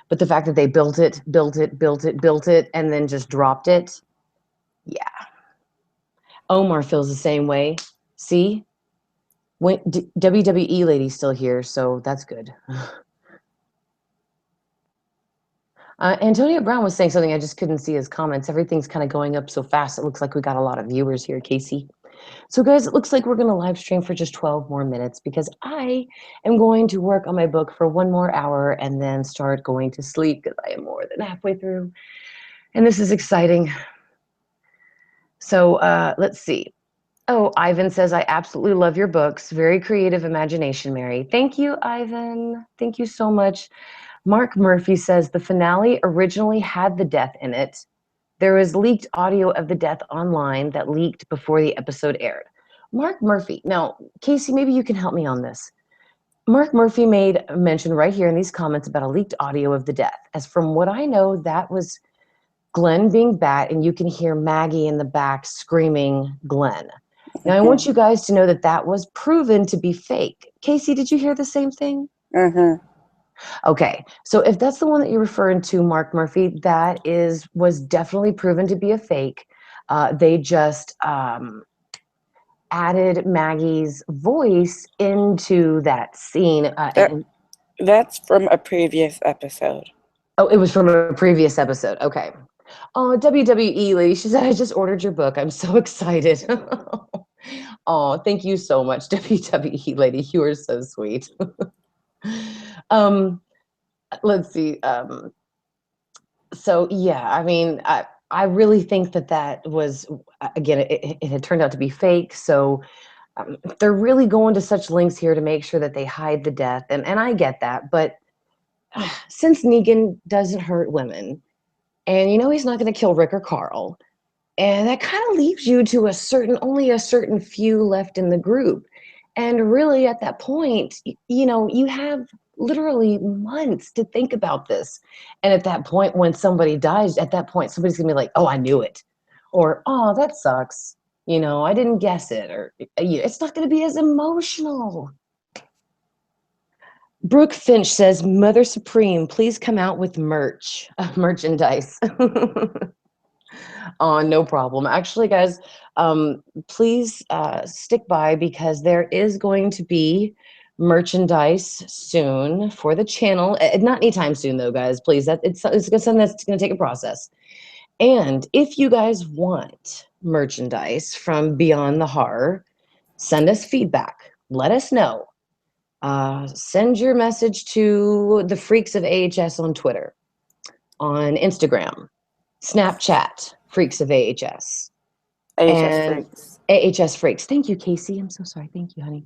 But the fact that they built it, and then just dropped it, yeah. Omar feels the same way. See? WWE lady's still here, so that's good. Antonio Brown was saying something. I just couldn't see his comments. Everything's kind of going up so fast. It looks like we got a lot of viewers here, Casey. So guys, it looks like we're going to live stream for just 12 more minutes because I am going to work on my book for 1 more hour and then start going to sleep because I am more than halfway through. And this is exciting. So let's see. Oh, Ivan says, I absolutely love your books. Very creative imagination, Mary. Thank you, Ivan. Thank you so much. Mark Murphy says, the finale originally had the death in it. There was leaked audio of the death online that leaked before the episode aired. Mark Murphy. Now, Casey, maybe you can help me on this. Mark Murphy made a mention right here in these comments about a leaked audio of the death. As from what I know, that was Glenn being Bat, and you can hear Maggie in the back screaming Glenn. Now, I want you guys to know that that was proven to be fake. Casey, did you hear the same thing? Okay, so if that's the one that you're referring to, Mark Murphy, that was definitely proven to be a fake. They just added Maggie's voice into that scene. That's from a previous episode. Oh, it was from a previous episode. Okay. Oh, WWE lady, she said, I just ordered your book. I'm so excited. Oh, thank you so much, WWE lady. You are so sweet. Let's see. So yeah, I mean, I really think that was, again, it had turned out to be fake. So they're really going to such lengths here to make sure that they hide the death. And I get that, but since Negan doesn't hurt women, and you know he's not going to kill Rick or Carl, and that kind of leaves you to only a certain few left in the group. And really, at that point, you know, you have literally months to think about this. And at that point, when somebody dies, at that point, somebody's gonna be like, "Oh, I knew it," or "Oh, that sucks." You know, I didn't guess it, or it's not going to be as emotional. Brooke Finch says, "Mother Supreme, please come out with merchandise." Oh, no problem. Actually, guys, please stick by because there is going to be merchandise soon for the channel. Not anytime soon, though, guys. Please, it's something that's going to take a process. And if you guys want merchandise from Beyond the Horror, send us feedback. Let us know. Send your message to the Freaks of AHS on Twitter, on Instagram, Snapchat, Freaks of AHS, AHS and Freaks. AHS Freaks. Thank you, Casey. I'm so sorry. Thank you, honey.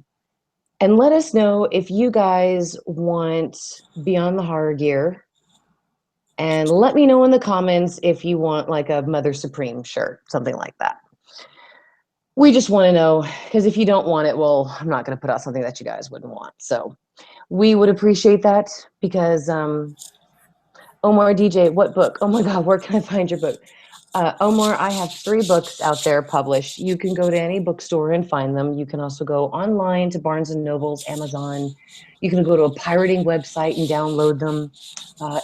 And let us know if you guys want Beyond the Horror gear. And let me know in the comments if you want like a Mother Supreme shirt, something like that. We just want to know, because if you don't want it, well, I'm not going to put out something that you guys wouldn't want. So we would appreciate that because Omar DJ, what book? Oh my God, where can I find your book? Omar, I have 3 books out there published. You can go to any bookstore and find them. You can also go online to Barnes and Nobles, Amazon. You can go to a pirating website and download them,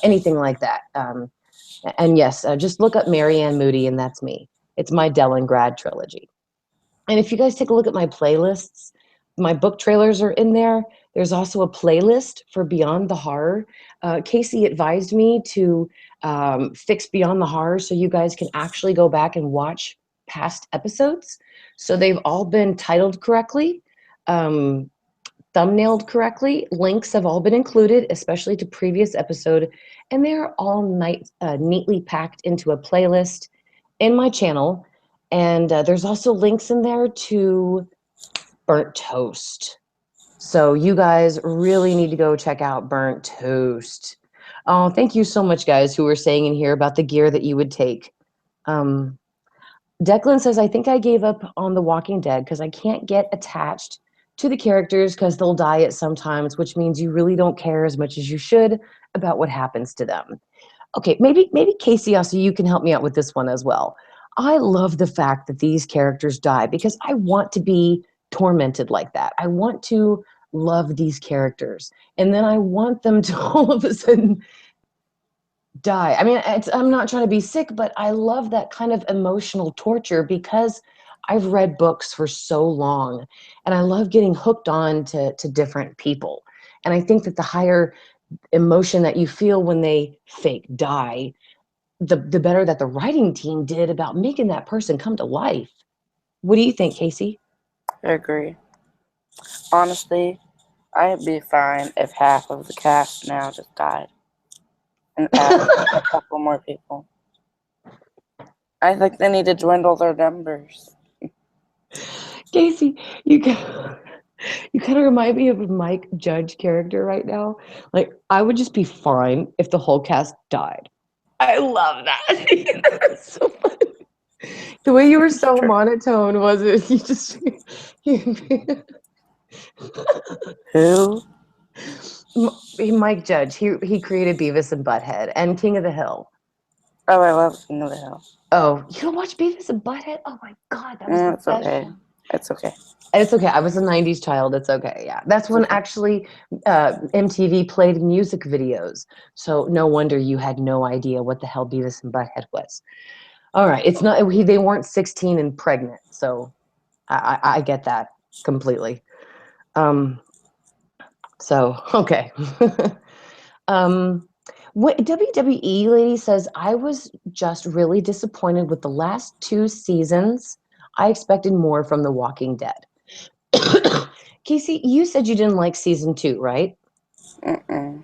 anything like that. And yes, just look up Marianne Moody, and that's me. It's my Dellengrad trilogy. And if you guys take a look at my playlists, my book trailers are in there. There's also a playlist for Beyond the Horror. Casey advised me to fix Beyond the Horror so you guys can actually go back and watch past episodes. So they've all been titled correctly, thumbnailed correctly. Links have all been included, especially to previous episode, and they are all neatly packed into a playlist in my channel. And there's also links in there to Burnt Toast. So you guys really need to go check out Burnt Toast. Oh, thank you so much, guys, who were saying in here about the gear that you would take. Declan says, "I think I gave up on The Walking Dead because I can't get attached to the characters because they'll die at some times, which means you really don't care as much as you should about what happens to them." Okay, maybe Casey, also you can help me out with this one as well. I love the fact that these characters die because I want to be tormented like that. I want to love these characters, and then I want them to all of a sudden die. I mean, I'm not trying to be sick, but I love that kind of emotional torture because I've read books for so long, and I love getting hooked on to different people. And I think that the higher emotion that you feel when they fake die, the better that the writing team did about making that person come to life. What do you think, Casey? I agree. Honestly, I'd be fine if half of the cast now just died and add a couple more people. I think they need to dwindle their numbers. Casey, you kind of remind me of a Mike Judge character right now. Like, I would just be fine if the whole cast died. I love that. That's so funny. The way you were so monotone was it? You just Who? Mike Judge. He created Beavis and Butthead and King of the Hill. Oh, I love King of the Hill. Oh, you don't watch Beavis and Butthead? Oh my God, that was the It's best okay. show. It's okay. It's okay. I was a 90s child. It's okay. Yeah. That's when actually MTV played music videos. So no wonder you had no idea what the hell Beavis and Butthead was. All right. It's not, they weren't 16 and pregnant. So I get that completely. So, okay. What WWE lady says, "I was just really disappointed with the last 2 seasons. I expected more from The Walking Dead." Casey, you said you didn't like season 2, right? Mm-mm.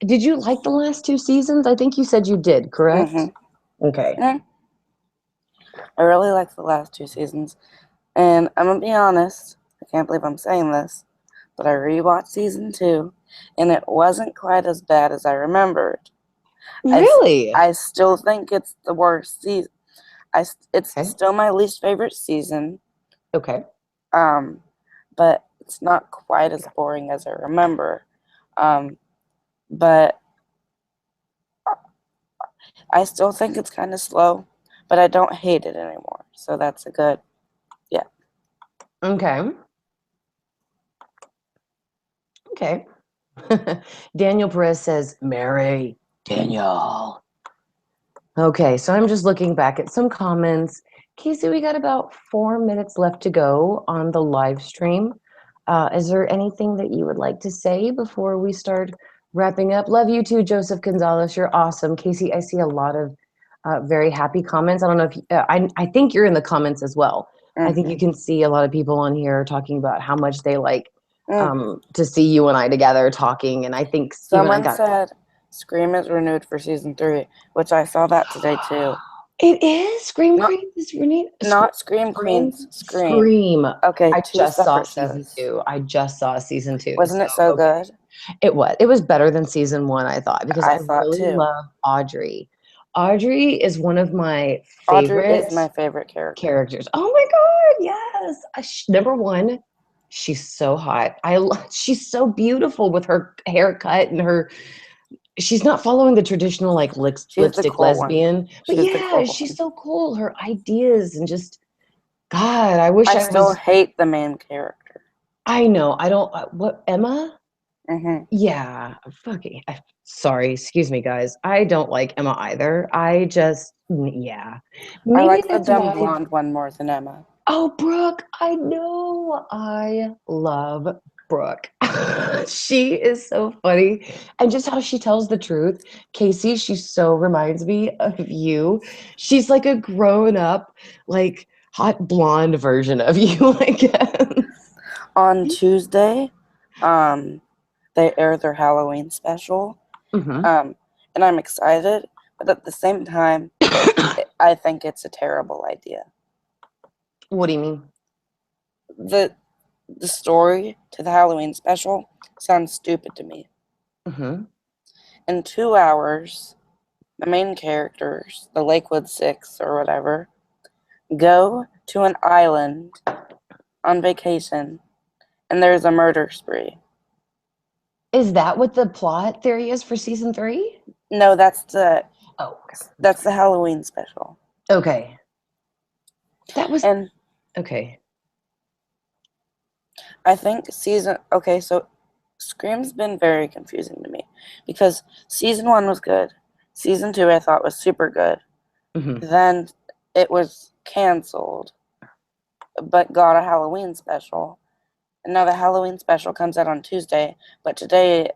Did you like the last 2 seasons? I think you said you did, correct? Mm-hmm. Okay. I really liked the last 2 seasons. And I'm going to be honest, I can't believe I'm saying this, but I rewatched season 2, and it wasn't quite as bad as I remembered. Really? I still think it's the worst season. It's Okay. still my least favorite season, Okay. but it's not quite as boring as I remember. But I still think it's kind of slow, but I don't hate it anymore. So that's a good, yeah. Okay. Okay. Daniel Perez says, Mary, Daniel. Okay, so I'm just looking back at some comments. Casey, we got about 4 minutes left to go on the live stream. Is there anything that you would like to say before we start wrapping up? Love you too, Joseph Gonzalez. You're awesome. Casey, I see a lot of very happy comments. I don't know if I think you're in the comments as well. I think you Mm-hmm. can see a lot of people on here talking about how much they like Mm-hmm. to see you and I together talking. And I think you and I Someone got said Scream is renewed for season 3, which I saw that today too. it is Scream Not Queens is renewed. not Scream Scream. Queens, Scream. Scream. Okay, I two just saw separate season shows. 2. I just saw season 2. Wasn't it so Okay. good? It was. It was better than season 1, I thought, because I I thought really too. love Audrey. Audrey is one of my Audrey favorite is my favorite character. characters. Oh my God, yes. Number one, she's so hot. She's so beautiful with her haircut and her she's not following the traditional like She's the lipstick cool one. lesbian, but She's the yeah, cool she's one. so cool. Her ideas and just God, I wish I I still was. hate the main character. I know. I don't. What Emma? Mm-hmm. Yeah. Fucking. Sorry. Excuse me, guys. I don't like Emma either. I just. Yeah. I Maybe like the that's dumb why. blonde one more than Emma. Oh, Brooke. I know. I love Brooke. She is so funny, and just how she tells the truth. Casey, she so reminds me of you. She's like a grown up, like hot blonde version of you, I guess. On Tuesday, they air their Halloween special, Hmm. and I'm excited, but at the same time, I think it's a terrible idea. What do you mean? the The story to the Halloween special sounds stupid to me. Hmm. In 2 hours, the main characters, the Lakewood Six or whatever, go to an island on vacation, and there's a murder spree. Is that what the plot theory is for season 3? No, Oh, that's the Halloween special. okay. That was And okay. I think so Scream's been very confusing to me because season 1 was good. Season 2 I thought was super good. Hmm. Then it was canceled, but got a Halloween special. And now the Halloween special comes out on Tuesday, but today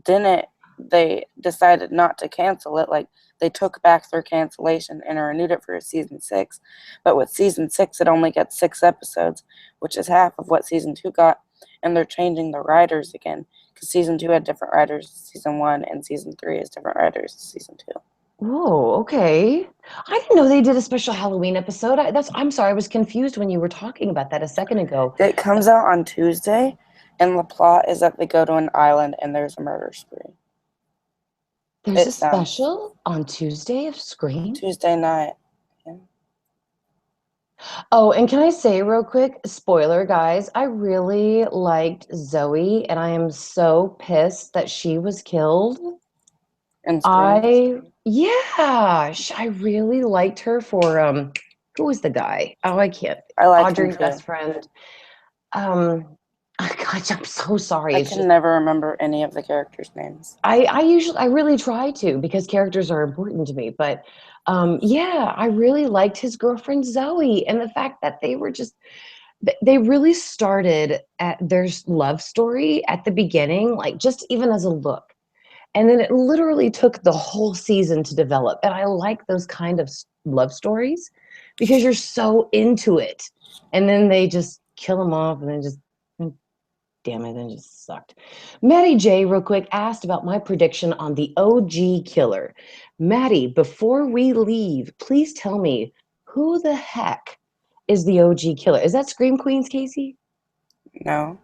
didn't they decided not to cancel it. Like they took back their cancellation and renewed it for season 6. But with season 6 it only gets 6 episodes, which is half of what season 2 got, and they're changing the writers again because season 2 had different writers season 1 and season 3 has different writers season 2. Oh, okay. I didn't know they did a special Halloween episode. I'm sorry, I was confused when you were talking about that a second ago. It comes out on Tuesday, and the plot is that they go to an island and there's a murder spree. There's a It sounds special on Tuesday of Scream? Tuesday night. Yeah. Oh, and can I say real quick, spoiler, guys, I really liked Zoe, and I am so pissed that she was killed. And Scream. Yeah, I really liked her for who was the guy? Oh, I can't. I like him Audrey's too. best friend. Um, gosh, I'm so sorry. I It's can just never remember any of the characters' names. I really try to because characters are important to me. But yeah, I really liked his girlfriend Zoe and the fact that they were just they really started at their love story at the beginning, like just even as a look. And then it literally took the whole season to develop. And I like those kind of love stories because you're so into it. And then they just kill them off and then just, damn it, and it just sucked. Maddie J, real quick, asked about my prediction on the OG killer. Maddie, before we leave, please tell me who the heck is the OG killer? Is that Scream Queens, Casey? No.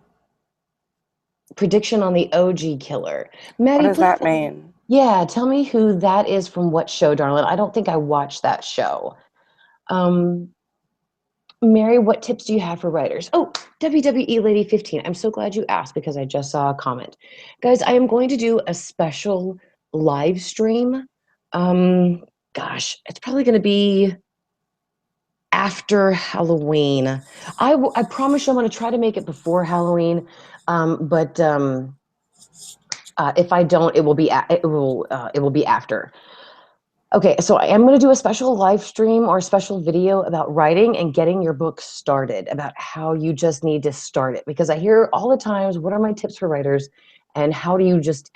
prediction on the OG killer. What Maddie, does please that tell me. mean? Yeah, tell me who that is from what show, darling. I don't think I watched that show. Um, Mary, what tips do you have for writers? Oh, WWE Lady 15. I'm so glad you asked because I just saw a comment. Guys, I am going to do a special live stream. Gosh, it's probably going to be after Halloween. I promise you I'm going to try to make it before Halloween. But if I don't, it will be after. Okay, so I am going to do a special live stream or a special video about writing and getting your book started, about how you just need to start it. Because I hear all the times, what are my tips for writers? And how do you just,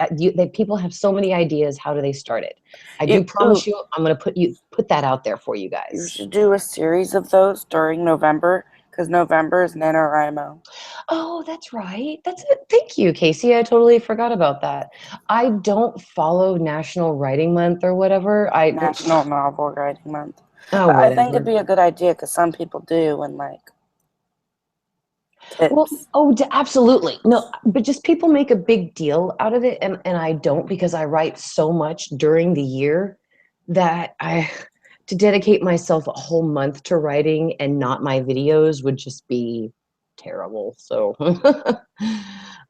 people have so many ideas. How do they start it? I do promise Ooh, you, I'm going to put that out there for you you guys. should do a series of those during November, because November is NaNoWriMo. Oh, that's right. That's it. Thank you, Casey. I totally forgot about that. I don't follow National Writing Month or whatever. National Novel Writing Month. Oh, But I think it'd whatever. be a good idea because some people do, and like Well, tips. oh, absolutely. No, but just people make a big deal out of it, and I don't because I write so much during the year that I to dedicate myself a whole month to writing and not my videos would just be terrible. So,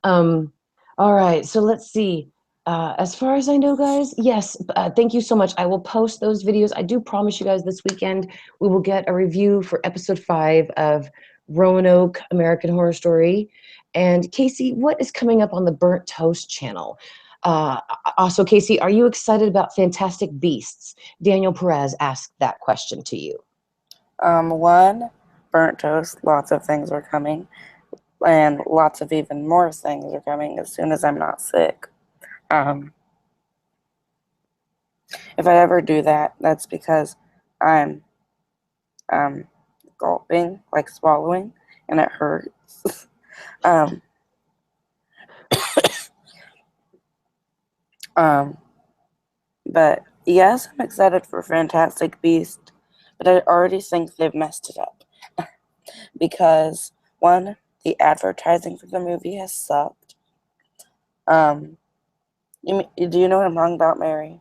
um, all right. So let's see. As far as I know, guys, yes. Thank you so much. I will post those videos. I do promise you guys this weekend we will get a review for episode 5 of Roanoke American Horror Story. And Casey, what is coming up on the Burnt Toast channel? Also, Casey, are you excited about Fantastic Beasts? Daniel Perez asked that question to you. One, burnt toast. Lots of things are coming, and lots of even more things are coming as soon as I'm not sick. Um, if I ever do that, that's because I'm gulping, like swallowing, and it hurts. um, um, but yes, I'm excited for Fantastic Beast, but I already think they've messed it up because one, the advertising for the movie has sucked. Do you know what I'm talking about, Mary?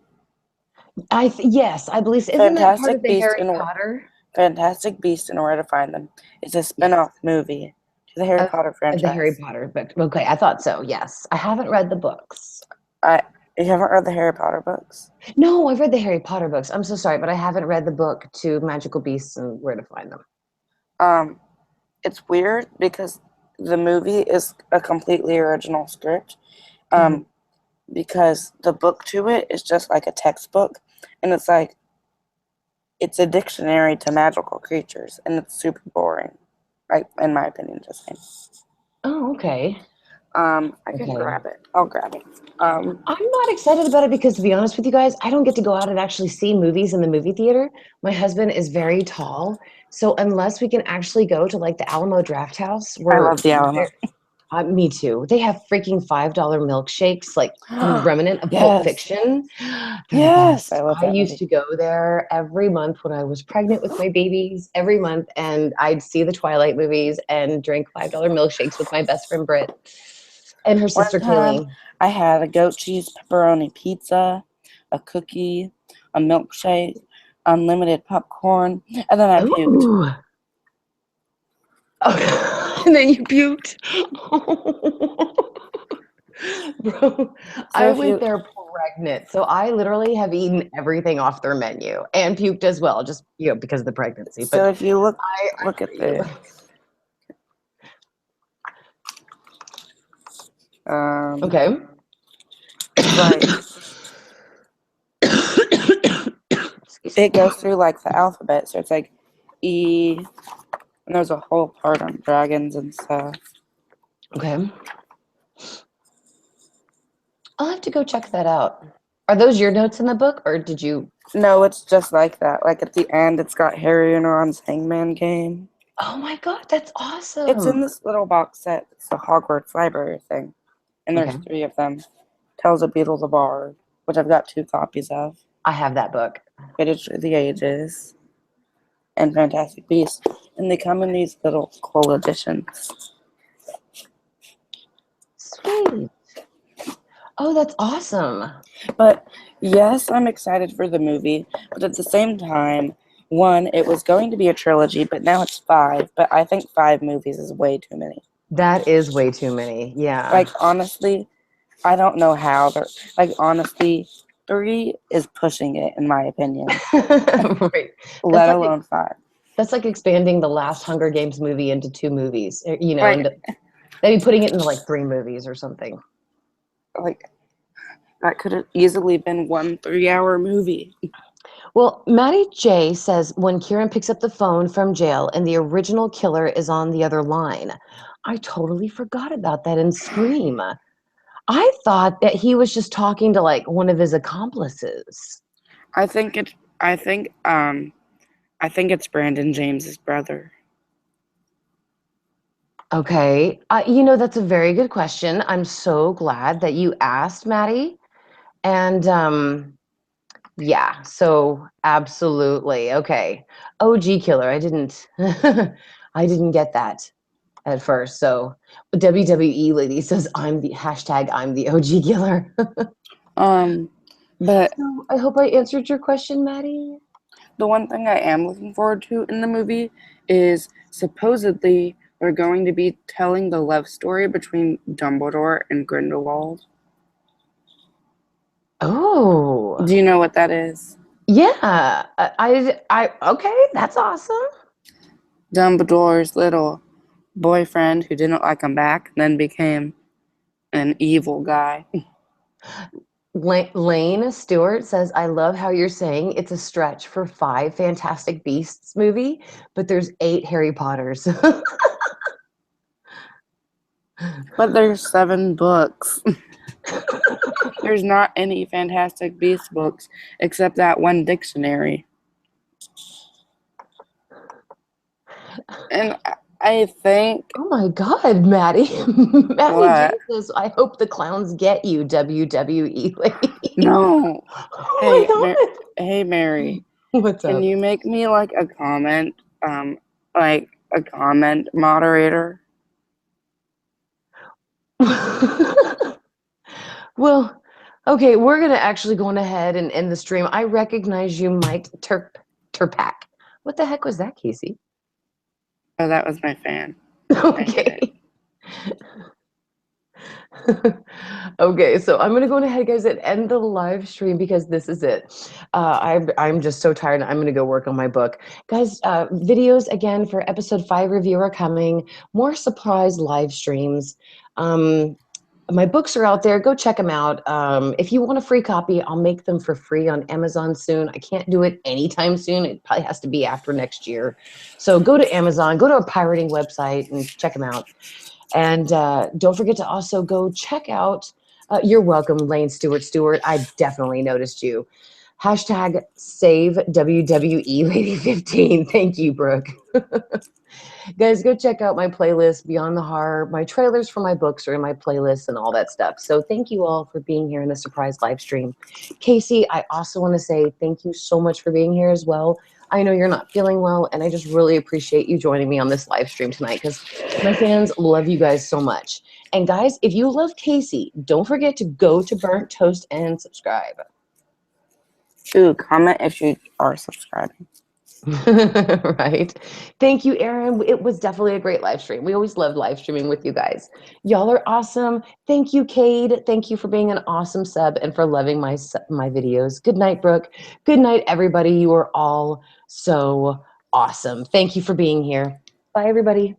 Yes, I believe so. Isn't that part of Fantastic the Beast Harry and Potter? Fantastic Beast and Where to Find Them. It's a Yes, spin-off movie to the Harry Potter of the Harry franchise. Potter book. Okay, I thought so. Yes, I haven't read the books. I You haven't read the Harry Potter books? No, I've read the Harry Potter books. I'm so sorry, but I haven't read the book to Magical Beasts and Where to Find Them. Um, it's weird because the movie is a completely original script. Mhm. Um, because the book to it is just like a textbook, and it's like it's a dictionary to magical creatures, and it's super boring. Like in my opinion, just saying. Oh, okay. I can Okay. grab it. I'll grab it. I'm not excited about it because, to be honest with you guys, I don't get to go out and actually see movies in the movie theater. My husband is very tall, so unless we can actually go to like the Alamo Draft House, I where love the Alamo. me too. They have freaking $5 milkshakes, like remnant of Pulp Yes, Fiction. They're the yes, I best. love I that used movie. to go there every month when I was pregnant with my babies, every month, and I'd see the Twilight movies and drink $5 milkshakes with my best friend Britt and her One sister time, Kayleen. I had a goat cheese pepperoni pizza, a cookie, a milkshake, unlimited popcorn, and then I puked. Ooh. And then you puked. Bro, So I if went you there pregnant. So I literally have eaten everything off their menu and puked as well, just because of the pregnancy. so But if you I look at feel you. this. Um, Okay. it's like Excuse it me. goes through like the alphabet, so it's like E, and there's a whole part on dragons and stuff. Okay. I'll have to go check that out. Are those your notes in the book, or did you? No, it's just like that. Like at the end, it's got Harry and Ron's Hangman game. Oh my God, that's It's in awesome. this little box set. It's the Hogwarts library thing, and there's Okay. 3 of them. Tells a Beetle the Bard, which I've got 2 copies of. I have that book. Quidditch Through the Ages, and Fantastic Beasts, and they come in these little cool editions. Great. Oh, that's awesome. But yes, I'm excited for the movie, but at the same time, one, it was going to be a trilogy, but now it's 5. But I think 5 movies is way too many. That is way too many. Yeah. Like, honestly, I don't know how. Like, honestly, 3 is pushing it, in my opinion. Right. Let alone 5. That's like expanding the last Hunger Games movie into 2 movies, you know, Like, and maybe putting it into like 3 movies or something. like that could have easily been 1 3-hour movie. Well, Maddie J says when Kieran picks up the phone from jail and the original killer is on the other line. I totally forgot about that in Scream. I thought that he was just talking to like one of his accomplices. I think it's Brandon James's brother. Okay. You know, that's a very good question. I'm so glad that you asked, Maddie. And yeah, so absolutely. Okay. OG killer. I didn't I didn't get that at first. So WWE lady says I'm the OG killer. But So I hope I answered your question, Maddie. the one thing I am looking forward to in the movie is supposedly they're going to be telling the love story between Dumbledore and Grindelwald. Oh. Do you know what that is? Yeah. Okay, that's awesome. Dumbledore's little boyfriend who didn't like him back, then became an evil guy. Lane Stewart says, I love how you're saying it's a stretch for 5 Fantastic Beasts movie, but there's 8 Harry Potters. But there's 7 books. There's not any Fantastic Beasts books except that one dictionary. And I think... Oh my God, Maddie. Maddie What? Jesus, I hope the clowns get you, WWE lady. No. Oh my God. Hey, Mary. What's Can up? you make me like a comment moderator? Well, okay, we're gonna actually go on ahead and end the stream. I recognize you, Mike Turpak. What the heck was that, Casey? Oh, that was my fan. Okay. Okay, so I'm gonna go ahead, guys, and end the live stream because this is it. I'm just so tired. I'm gonna go work on my book, guys. Videos again for episode 5 review are coming. More surprise live streams. My books are out there. Go check them out. If you want a free copy, I'll make them for free on Amazon soon. I can't do it anytime soon. It probably has to be after next year. So go to Amazon, go to a pirating website and check them out. And don't forget to also go check out, you're welcome, Lane Stewart. I definitely noticed you. Hashtag save WWE Lady 15. Thank you, Brooke. Guys, go check out my playlist, Beyond the Horror. My trailers for my books are in my playlist and all that stuff. So thank you all for being here in the surprise live stream. Casey, I also want to say thank you so much for being here as well. I know you're not feeling well, and I just really appreciate you joining me on this live stream tonight because my fans love you guys so much. And guys, if you love Casey, don't forget to go to Burnt Toast and subscribe. Ooh, comment if you are subscribing. Right. Thank you, Erin. It was definitely a great live stream. We always love live streaming with you guys. Y'all are awesome. Thank you, Cade. Thank you for being an awesome sub and for loving my videos. Good night, Brooke. Good night, everybody. You are all so awesome. Thank you for being here. Bye, everybody.